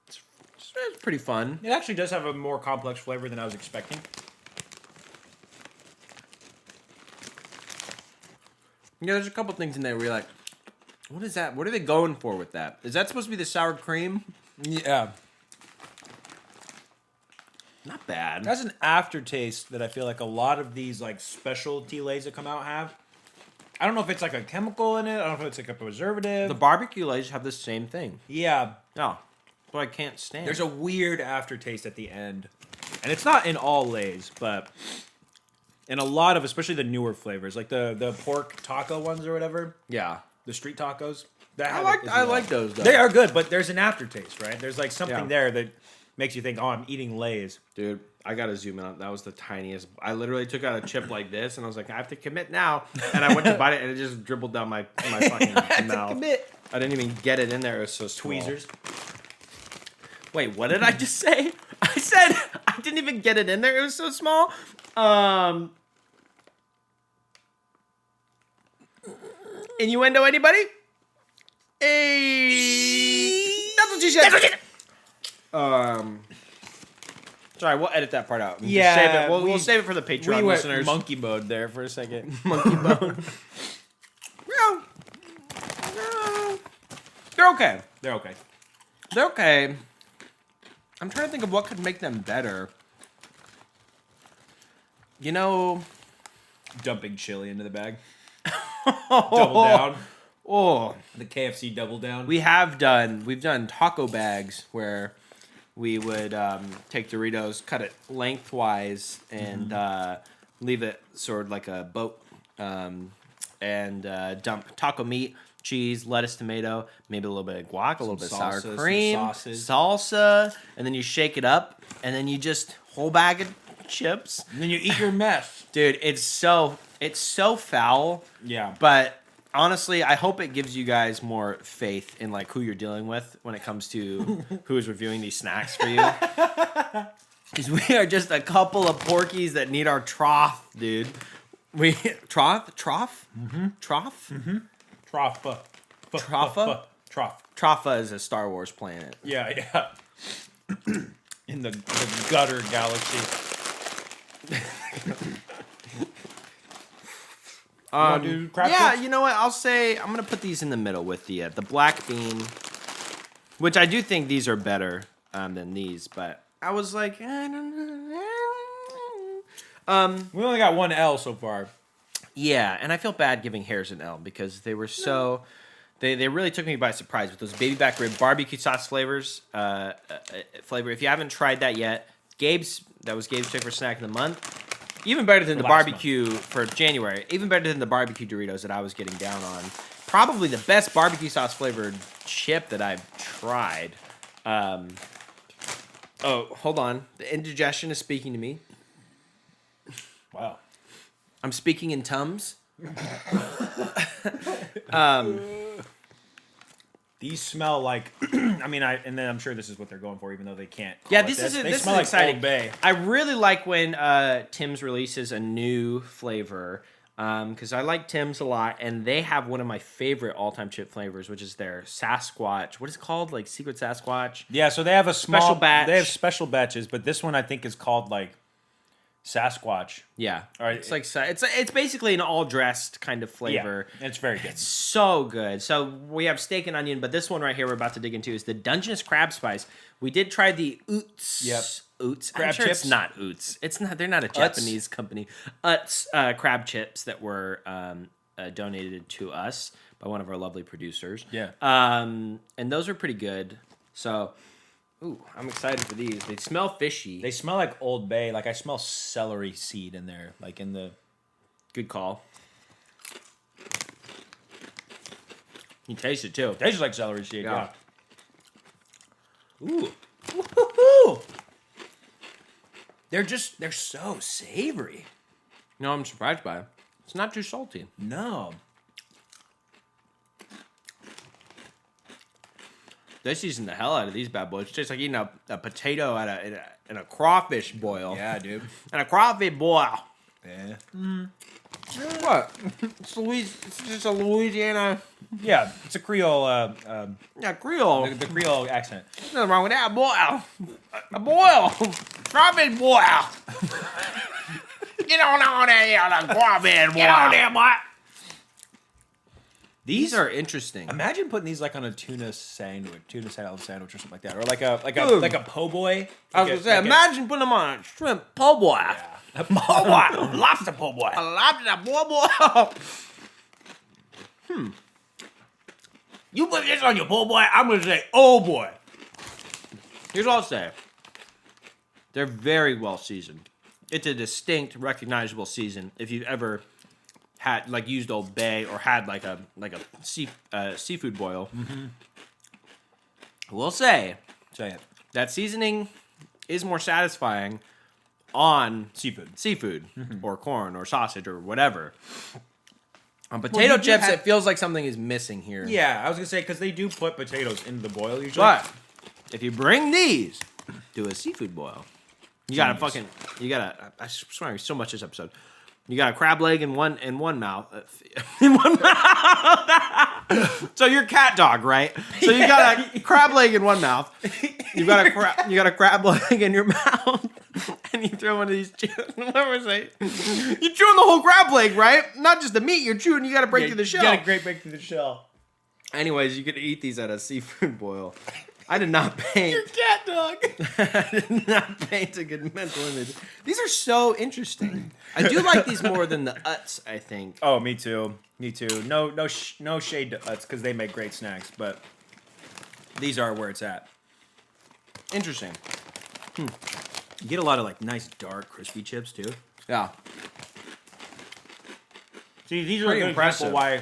It's pretty fun. It actually does have a more complex flavor than I was expecting. You know, there's a couple things in there where you're like, what is that? What are they going for with that? Is that supposed to be the sour cream? Yeah. Not bad. That's an aftertaste that I feel like a lot of these like specialty lays that come out have. I don't know if it's like a chemical in it. I don't know if it's like a preservative. The barbecue lays have the same thing. Yeah. No. But I can't stand. There's a weird aftertaste at the end. And it's not in all lays, but in a lot of, especially the newer flavors, like the pork taco ones or whatever, yeah. the street tacos. That I have like it as I well. like those though. They are good, but there's an aftertaste, right? There's like something Yeah. there that makes you think, oh, I'm eating Lay's. Dude, I gotta zoom out. That was the tiniest. I literally took out a chip like this, and I was like, I have to commit now. And I went to bite it, and it just dribbled down my fucking mouth. Commit. I didn't even get it in there. It was so small. Tweezers. Wait, what did I just say? I said I didn't even get it in there. It was so small. Innuendo, anybody? Hey, that's what she said. Sorry, we'll edit that part out. Just Yeah, save it. We'll save it for the Patreon We went listeners. monkey mode there for a second. Monkey bone. Yeah. They're okay. They're okay. They're okay. I'm trying to think of what could make them better. You know, Dumping chili into the bag. Double down. oh, The KFC double down. we've done taco bags where we would take Doritos, cut it lengthwise, and leave it sort of like a boat, and dump taco meat, cheese, lettuce, tomato, maybe a little bit of guac, a little bit of sour salsa, some cream, sauces. salsa, and then you shake it up, and then you just whole bag of chips. And then you eat your mess. Dude, it's so foul. Yeah. But honestly, I hope it gives you guys more faith in like who you're dealing with when it comes to who is reviewing these snacks for you. Because we are just a couple of porkies that need our trough, dude. We trough? Mm-hmm. Trough? Mm-hmm. Troffa. Troffa? Trough. Troffa is a Star Wars planet. Yeah. In the gutter galaxy. Do crab Yeah, chips? you know what? I'll say I'm gonna put these in the middle with the black bean, which I do think these are better than these. But I was like, I don't know. We only got one L so far. Yeah, and I feel bad giving Hares an L because they were so. They really took me by surprise with those baby back rib barbecue sauce flavors. Flavor. If you haven't tried that yet, that was Gabe's pick for snack of the month. Even better than the last barbecue for January. Even better than the barbecue Doritos that I was getting down on. Probably the best barbecue sauce flavored chip that I've tried. Oh, hold on. The indigestion is speaking to me. Wow. I'm speaking in Tums. These smell like, and then I'm sure this is what they're going for, even though they can't. Yeah, call it this They is smell like exciting. Old Bay. I really like when Tim's releases a new flavor because I like Tim's a lot, and they have one of my favorite all-time chip flavors, which is their Sasquatch. What is it called? Like Secret Sasquatch? Yeah, so they have a small Special batch. They have special batches, but this one I think is called like Sasquatch. Yeah. All right. It's like it's basically an all-dressed kind of flavor. Yeah, it's very good. So good. So we have steak and onion, but this one right here we're about to dig into is the Dungeness crab spice. We did try the Oots. Yep. Oots. Crab I'm sure chips? it's not Oots. It's not. They're not a Japanese company. Utz crab chips that were donated to us by one of our lovely producers. Yeah. And those are pretty good. So, ooh, I'm excited for these. They smell fishy. They smell like Old Bay. Like I smell celery seed in there, like in the. Good call. You taste it too. Tastes like celery seed. Yeah. Yeah. Ooh. Woo-hoo-hoo. They're so savory. No, I'm surprised by it. It's not too salty. No. They season the hell out of these bad boys. It tastes like eating a potato in a crawfish boil. Yeah, dude. And a crawfish boil. Yeah. What? It's just a Louisiana. Yeah, it's a Creole. Yeah, Creole. The Creole accent. There's nothing wrong with that. Boil. A boil. Crawfish boil. Get on there, the crawfish boil. Get on there, boy. These are interesting. Imagine putting these like on a tuna salad sandwich or something like that, or like Dude. a po' boy. I was gonna say, imagine putting them on a shrimp po' boy. A po' boy, lobster po' boy. A lobster po' boy. You put this on your po' boy, I'm gonna say, oh boy. Here's what I'll say. They're very well seasoned. It's a distinct, recognizable season. If you've ever had used Old Bay or had like a seafood boil, we'll say Say it. that seasoning is more satisfying on Seafood. or corn or sausage or whatever. On potato you do chips, have- it feels like something is missing here. Yeah, I was gonna say because they do put potatoes in the boil usually. But if you bring these to a seafood boil, you gotta Genius. I'm swearing so much this episode. You got a crab leg in one mouth. In one mouth. So you're cat dog, right? So you got a crab leg in one mouth. You got a crab leg in your mouth. And you throw one of these chips. What was I? You're chewing the whole crab leg, right? Not just the meat. You're chewing. You got to break through the shell. You got a great break through the shell. Anyways, you could eat these at a seafood boil. I did not paint. Your cat dog. I did not paint a good mental image. These are so interesting. I do like these more than the Utz, I think. Oh, me too. Me too. No shade to Utz because they make great snacks, but these are where it's at. Interesting. You get a lot of like nice dark crispy chips too. Yeah. See, these are Pretty a good impressive. example why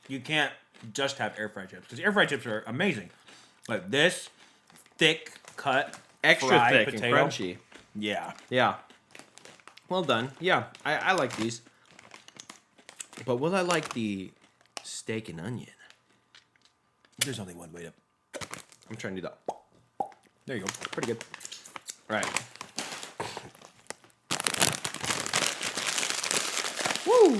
you can't just have air fried chips because air fried chips are amazing. Like this thick cut, Extra fried thick potato. and crunchy. Yeah. Yeah. Well done. Yeah, I like these. But will I like the steak and onion? There's only one way to. I'm trying to do that. There you go. Pretty good. All right. Woo!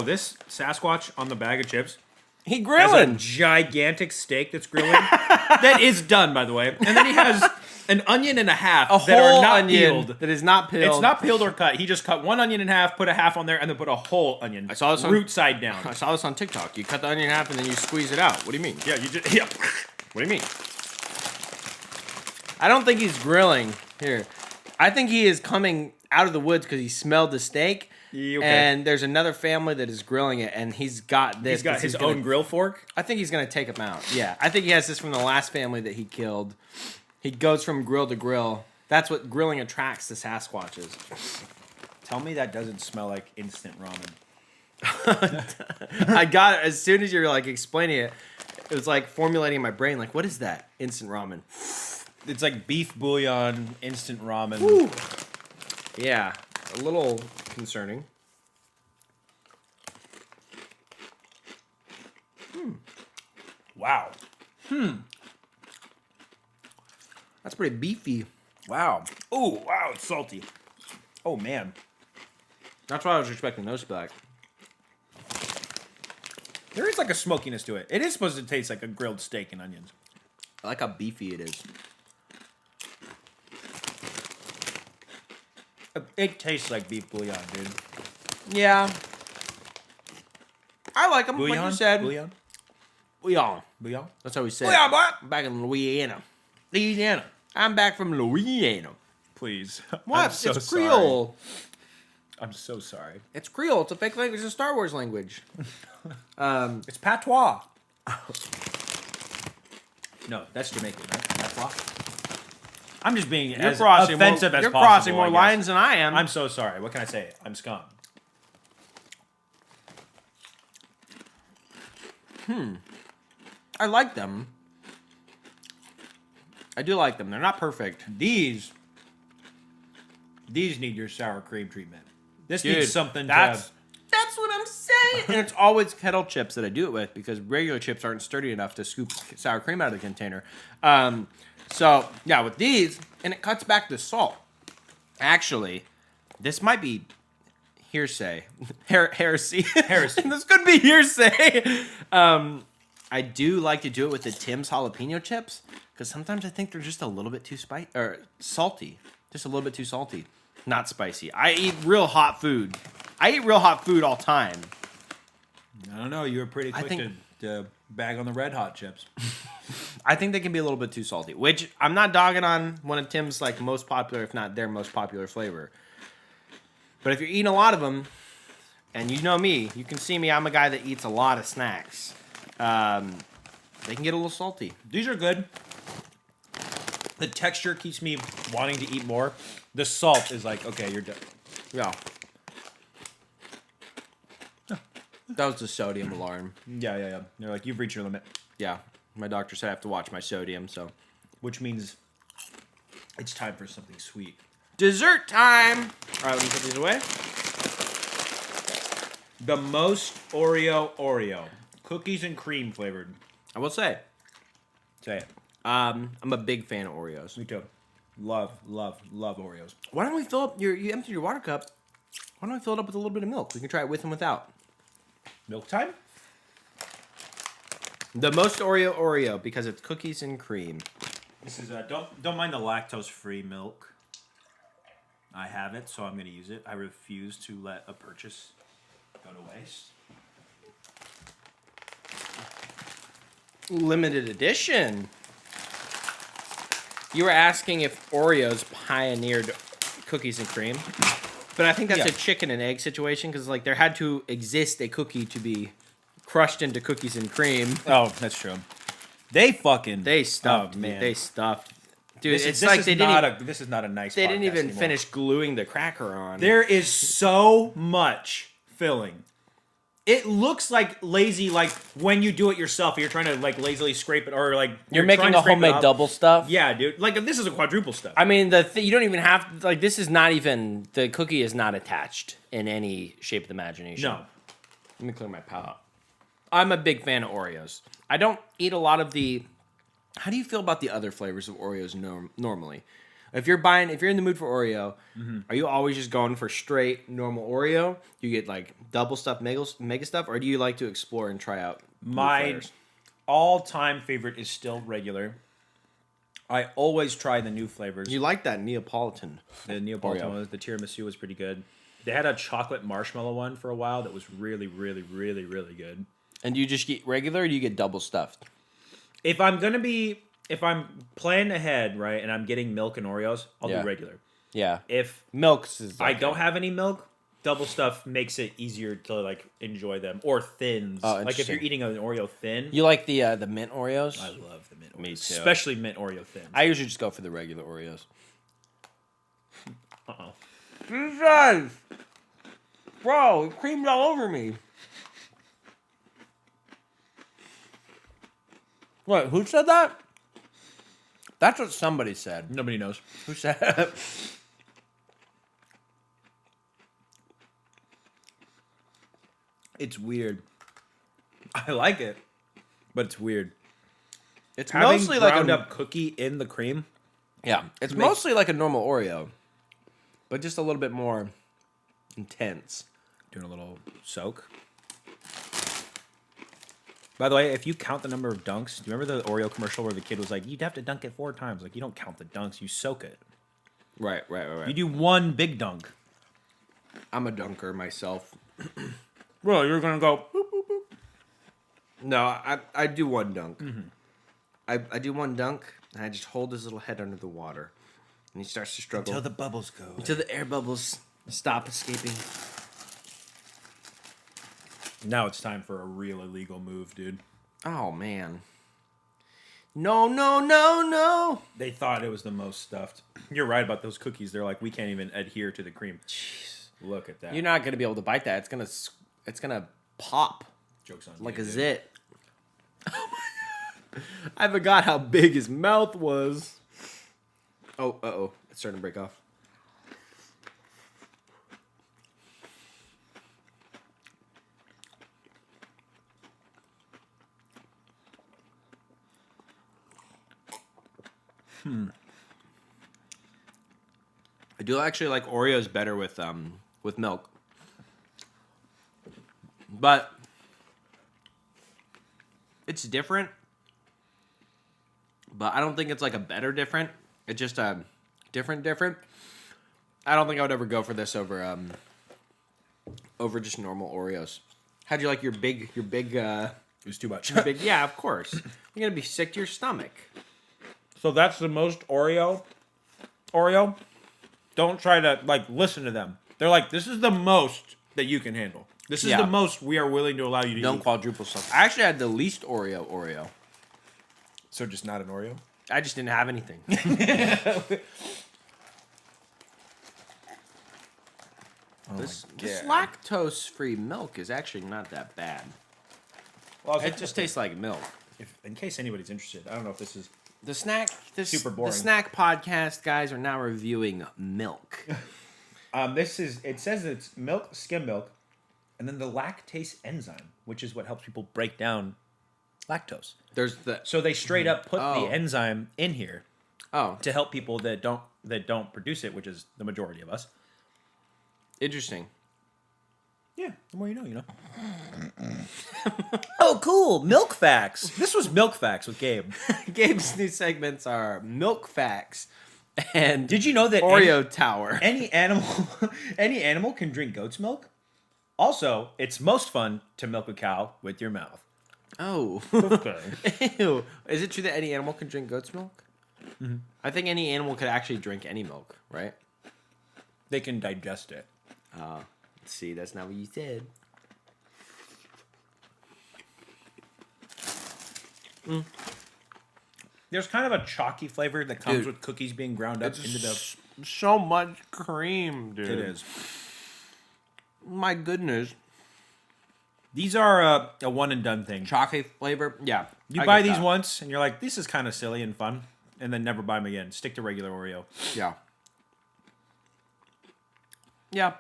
This Sasquatch on the bag of chips. He Has a grilling. gigantic steak that's grilling. That is done, by the way. And then he has an onion and a half A that are whole not onion peeled. that is not peeled. It's not peeled or cut. He just cut one onion in half, put a half on there, and then put a whole onion. I saw this on- root side down. I saw this on TikTok. You cut the onion in half and then you squeeze it out. What do you mean? Yeah, you just yeah. What do you mean? I don't think he's grilling here. I think he is coming out of the woods because he smelled the steak. Yeah, okay. And there's another family that is grilling it, and he's got this. He's got 'cause his gonna- own grill fork. I think he's gonna take them out. Yeah, I think he has this from the last family that he killed. He goes from grill to grill. That's what grilling attracts the Sasquatches. Tell me that doesn't smell like instant ramen. I got it as soon as you're like explaining it. It was like formulating in my brain. Like, what is that? Instant ramen. It's like beef bouillon, instant ramen. Woo. Yeah, a little concerning. Wow. That's pretty beefy. Wow. Oh, wow, it's salty. Oh, man. That's what I was expecting those to be like. There is like a smokiness to it. It is supposed to taste like a grilled steak and onions. I like how beefy it is. It tastes like beef bouillon, dude. Yeah. I like them, Bouillon? like you said. Bouillon? Bouillon. Bouillon? That's how we say Bouillon, it. what? Back in Louisiana. Louisiana. I'm back from Louisiana. Please. What? I'm so It's sorry. Creole. I'm so sorry. It's Creole. It's a fake language. It's a Star Wars language. It's patois. No, that's Jamaican, right? Patois. I'm just being You're as crossing offensive more, as You're possible. crossing more I guess. lines than I am. I'm so sorry. What can I say? I'm scum. I like them. I do like them. They're not perfect. These need your sour cream treatment. This Dude, needs something That's what I'm saying. And it's always kettle chips that I do it with because regular chips aren't sturdy enough to scoop sour cream out of the container. So, yeah, with these, and it cuts back the salt. Actually, this might be hearsay. Heresy. Heresy. This could be hearsay. I do like to do it with the Tim's jalapeno chips because sometimes I think they're just a little bit too salty. Just a little bit too salty. Not spicy. I eat real hot food. I eat real hot food all time. I don't know. You were pretty quick think- to bag on the red hot chips. I think they can be a little bit too salty, which I'm not dogging on one of Tim's like most popular, if not their most popular flavor. But if you're eating a lot of them, and you know me, you can see me, I'm a guy that eats a lot of snacks. They can get a little salty. These are good. The texture keeps me wanting to eat more. The salt is like, okay, you're done. Yeah. That was the sodium alarm. Yeah. They're like, you've reached your limit. Yeah. My doctor said I have to watch my sodium, so. Which means it's time for something sweet. Dessert time! Alright, let me put these away. The most Oreo. Cookies and cream flavored. I will say, Say it. I'm a big fan of Oreos. Me too. Love Oreos. Why don't we fill up you emptied your water cup? Why don't we fill it up with a little bit of milk? We can try it with and without. Milk time? The most Oreo because it's cookies and cream. This is don't mind the lactose-free milk. I have it, so I'm going to use it. I refuse to let a purchase go to waste. Limited edition. You were asking if Oreos pioneered cookies and cream, but I think that's Yeah. a chicken and egg situation because like there had to exist a cookie to be crushed into cookies and cream. Oh, that's true. They fucking They stuffed, oh, man. They stuffed, dude. This it's is, like this they is didn't. not this is not a nice. They didn't podcast even anymore. finish gluing the cracker on. There is so much filling. It looks like lazy, like when you do it yourself. You're trying to like lazily scrape it, or like You're trying making to a scrape it homemade up. double stuff. Yeah, dude. Like this is a quadruple stuff. I mean, you don't even have like this is not even the cookie is not attached in any shape of the imagination. No. Let me clear my palate. I'm a big fan of Oreos. I don't eat a lot of the. How do you feel about the other flavors of Oreos normally? If you're in the mood for Oreo, are you always just going for straight normal Oreo? Do you get like double stuff, mega stuff, or do you like to explore and try out new My flavors? all-time favorite is still regular. I always try the new flavors. You like that Neapolitan? The Neapolitan Oreo. one, the tiramisu was pretty good. They had a chocolate marshmallow one for a while that was really, really, really, really good. And do you just get regular, or do you get double stuffed? If I'm planning ahead, right, and I'm getting milk and Oreos, I'll do regular. Yeah. If Milks is. I don't have any milk, double stuff makes it easier to like enjoy them. Or thins. Oh, Like if you're interesting. eating an Oreo thin. You like the mint Oreos? I love the mint Oreos. Me too. Especially mint Oreo thins. I usually just go for the regular Oreos. Uh-oh. Jesus! Bro, it creamed all over me. What, who said that? That's what somebody said. Nobody knows. Who said it? It's weird. I like it, but it's weird. It's Having mostly like ground a up cookie in the cream. yeah. It's mostly like a normal Oreo, but just a little bit more intense. Doing a little soak. By the way, if you count the number of dunks, do you remember the Oreo commercial where the kid was like, "You'd have to dunk it 4 times"? Like, you don't count the dunks, you soak it. Right. You do one big dunk. I'm a dunker myself. Bro, you're gonna go. Boop. No, I do one dunk. I do one dunk, and I just hold his little head under the water, and he starts to struggle Until the bubbles go. until the air bubbles stop escaping. Now it's time for a real illegal move, dude. Oh man! No! They thought it was the most stuffed. You're right about those cookies. They're like, we can't even adhere to the cream. Jeez, look at that. You're not gonna be able to bite that. It's gonna pop Joke's on like you, a dude. zit. Oh my God. I forgot how big his mouth was. Oh, it's starting to break off. I do actually like Oreos better with milk. But it's different. But I don't think it's like a better different. It's just a different. I don't think I would ever go for this over just normal Oreos. How'd you like your big It was too much. big yeah, of course. You're gonna be sick to your stomach. So that's the most Oreo. Don't try to like listen to them. They're like, this is the most that you can handle. This is Yeah. the most we are willing to allow you to Don't eat. quadruple stuff. I actually had the least Oreo. So just not an Oreo. I just didn't have anything. This lactose-free milk is actually not that bad. Well, It just tastes like milk. If, in case anybody's interested, I don't know if this is. Super boring. The snack podcast guys are now reviewing milk. It says it's milk, skim milk, and then the lactase enzyme, which is what helps people break down lactose. There's the So they straight up put Oh. the enzyme in here oh, to help people that don't produce it, which is the majority of us. interesting. Yeah, the more you know. Oh, cool. Milk facts. This was Milk Facts with Gabe. Gabe's new segments are milk facts and Did you know that Oreo Tower. any animal can drink goat's milk? Also, it's most fun to milk a cow with your mouth. Oh, ew! Is it true that any animal can drink goat's milk? Mm-hmm. I think any animal could actually drink any milk, right? They can digest it. See, that's not what you said. There's kind of a chalky flavor that comes Dude, with cookies being ground up into the. So much cream, dude. It is. My goodness. These are a one and done thing. Chocolate flavor, yeah. You I buy get these that. once and you're like, this is kind of silly and fun, and then never buy them again. Stick to regular Oreo. Yeah. Yeah.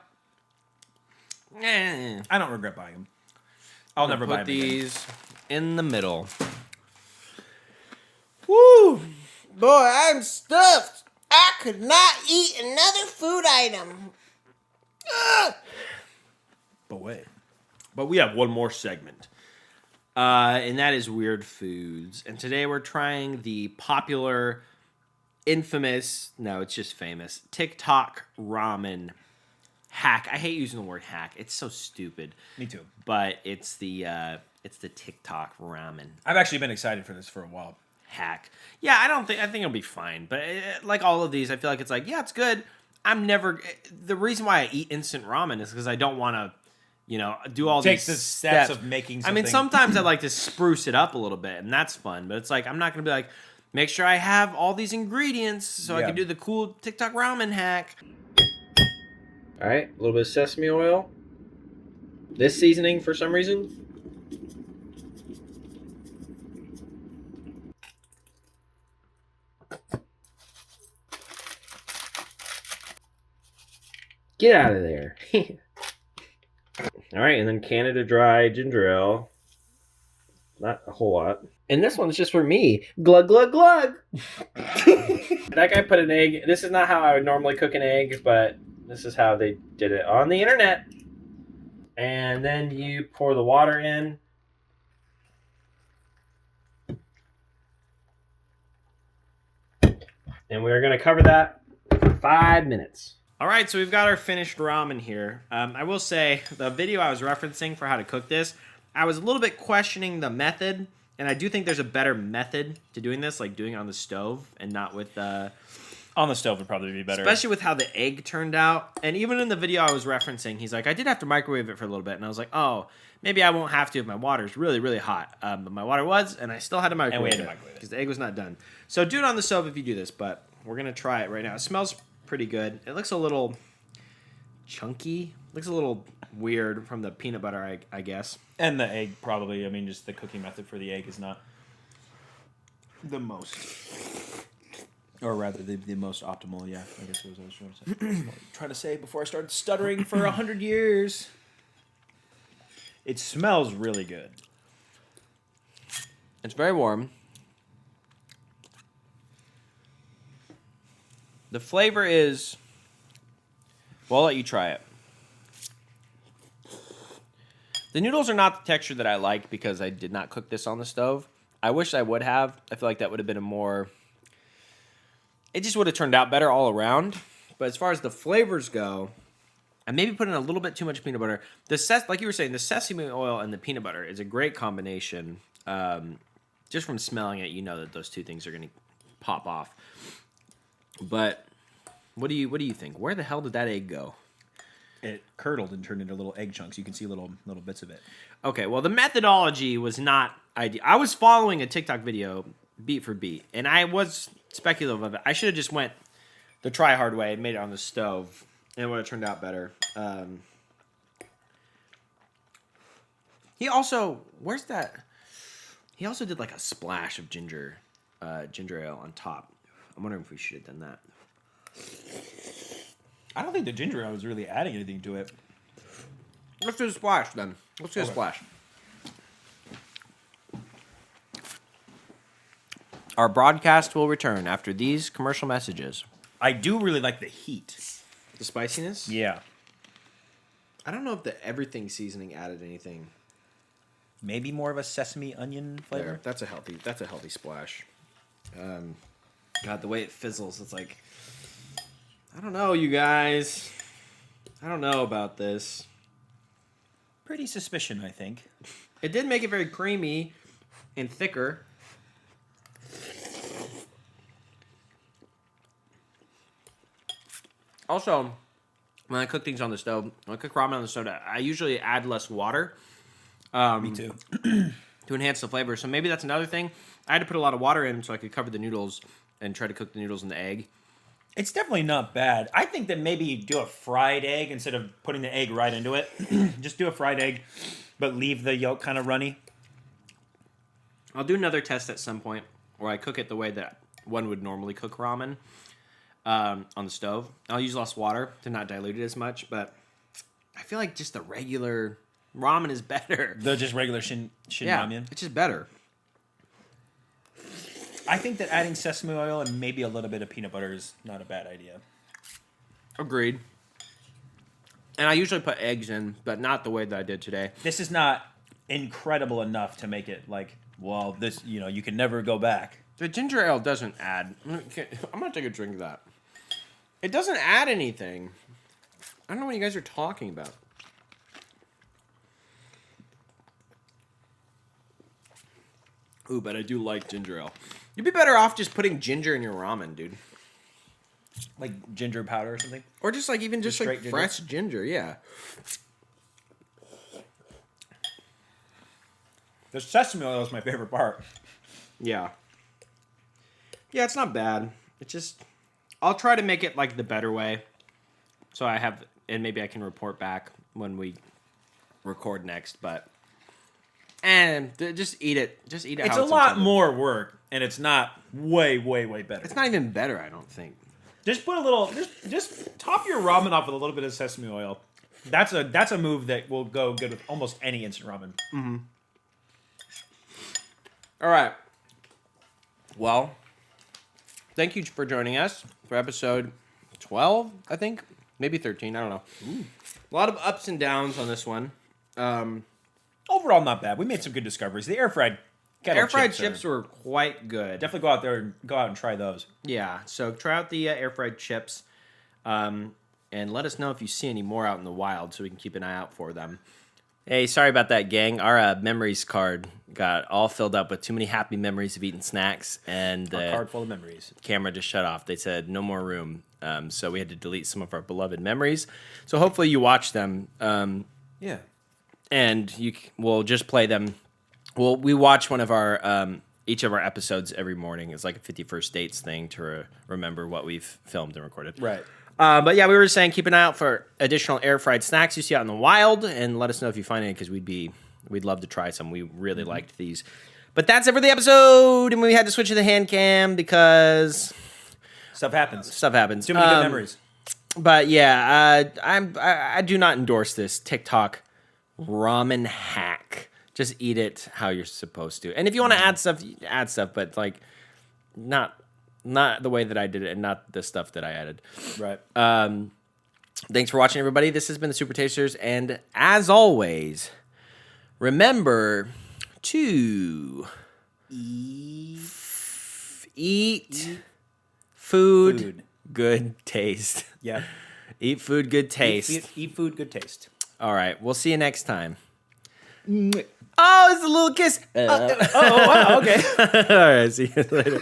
I don't regret buying them. I'll never buy put them again. these in the middle. Woo! Boy, I'm stuffed. I could not eat another food item. Ugh. But wait. But we have one more segment. And that is weird foods. And today we're trying the popular infamous, no, it's just famous, TikTok ramen hack. I hate using the word hack. It's so stupid. Me too. But it's the TikTok ramen I've actually been excited for this for a while. hack. Yeah, I think it'll be fine. But like all of these, I feel like it's like, yeah, it's good. The reason why I eat instant ramen is because I don't want to, do all Take these the steps of making I mean, something. sometimes I like to spruce it up a little bit, and that's fun. But it's like, I'm not going to be like, make sure I have all these ingredients so I Yeah. can do the cool TikTok ramen hack. All right, a little bit of sesame oil. This seasoning, for some reason. Get out of there. All right, and then Canada Dry ginger ale. Not a whole lot. And this one's just for me. Glug, glug, glug. That guy put an egg. This is not how I would normally cook an egg, but this is how they did it on the internet. And then you pour the water in. And we're going to cover that for 5 minutes. All right, so we've got our finished ramen here. I will say, the video I was referencing for how to cook this, I was a little bit questioning the method, and I do think there's a better method to doing this, like doing it on the stove and not with... On the stove would probably be better. Especially with how the egg turned out. And even in the video I was referencing, he's like, I did have to microwave it for a little bit. And I was like, oh, maybe I won't have to if my water's really, really hot. But my water was, and I still had to microwave it. And we had to microwave it. Because the egg was not done. So do it on the stove if you do this, but we're going to try it right now. It smells pretty good. It looks a little chunky. Looks a little weird from the peanut butter, I guess. And the egg, probably. I mean, just the cooking method for the egg is not the most... Or rather, the most optimal, yeah. I guess was what I was trying to say before I started stuttering for 100 years. It smells really good. It's very warm. The flavor is... Well, I'll let you try it. The noodles are not the texture that I like because I did not cook this on the stove. I wish I would have. I feel like that would have been a more... It just would have turned out better all around. But as far as the flavors go, I maybe put in a little bit too much peanut butter. Like you were saying, the sesame oil and the peanut butter is a great combination. Just from smelling it, you know that those two things are going to pop off. But what do you think? Where the hell did that egg go? It curdled and turned into little egg chunks. You can see little bits of it. Okay, well, the methodology was not ideal. I was following a TikTok video beat for beat, and I was speculative of it. I should have just went the try hard way and made it on the stove, and it would have turned out better. He also, where's that? He also did like a splash of ginger ale on top. I'm wondering if we should have done that. I don't think the ginger ale was really adding anything to it. Let's do the splash then. Let's do a splash. Our broadcast will return after these commercial messages. I do really like the heat. The spiciness? Yeah. I don't know if the everything seasoning added anything. Maybe more of a sesame onion flavor. There. That's a healthy splash. God, the way it fizzles, it's like, I don't know, you guys. I don't know about this. Pretty suspicion, I think. It did make it very creamy and thicker. Also, when I cook things on the stove, when I cook ramen on the stove, I usually add less water. Me too. To enhance the flavor. So maybe that's another thing. I had to put a lot of water in so I could cover the noodles and try to cook the noodles in the egg. It's definitely not bad. I think that maybe you do a fried egg instead of putting the egg right into it. Just do a fried egg, but leave the yolk kind of runny. I'll do another test at some point where I cook it the way that one would normally cook ramen on the stove. I'll use less water to not dilute it as much, but I feel like just the regular ramen is better. The just regular shin Yeah, ramen. it's just better. I think that adding sesame oil and maybe a little bit of peanut butter is not a bad idea. Agreed. And I usually put eggs in, but not the way that I did today. This is not incredible enough to make it like, well, this, you can never go back. The ginger ale doesn't add. I'm gonna take a drink of that. It doesn't add anything. I don't know what you guys are talking about. Ooh, but I do like ginger ale. You'd be better off just putting ginger in your ramen, dude. Like ginger powder or something? Or just like even just like straight ginger? fresh ginger, yeah. The sesame oil is my favorite part. Yeah. Yeah, it's not bad. It's just I'll try to make it like the better way. So I have and maybe I can report back when we record next, but just eat it. Just eat it. It's how a lot intended. more work, and it's not way better. It's not even better, I don't think. Just put a little, just top your ramen off with a little bit of sesame oil. That's a move that will go good with almost any instant ramen. Mm-hmm. All right. Well, thank you for joining us for episode 12, I think. Maybe 13, I don't know. Ooh. A lot of ups and downs on this one. Overall, not bad. We made some good discoveries. The air fried chips were quite good. Definitely go out and try those. Yeah, so try out the air fried chips, and let us know if you see any more out in the wild, so we can keep an eye out for them. Hey, sorry about that, gang. Our memories card got all filled up with too many happy memories of eating snacks, and A card full of memories. camera just shut off. They said no more room, so we had to delete some of our beloved memories. So hopefully you watch them. Yeah. And we'll just play them. We watch one of our each of our episodes every morning. It's like a 51st dates thing to remember what we've filmed and recorded. Right. But yeah, we were saying keep an eye out for additional air fried snacks you see out in the wild, and let us know if you find any because we'd love to try some. We really liked these. But that's it for the episode, and we had to switch to the hand cam because Stuff happens. Too many good memories. But yeah, I do not endorse this TikTok ramen hack. Just eat it how you're supposed to. And if you want to add stuff, but like not the way that I did it and not the stuff that I added. Right. Thanks for watching, everybody. This has been the Super Tasters, and as always, remember to eat food, good taste. Yeah. Eat food, good taste. Eat food, good taste. All right, we'll see you next time. Oh, it's a little kiss. Oh, wow, okay. All right, see you later.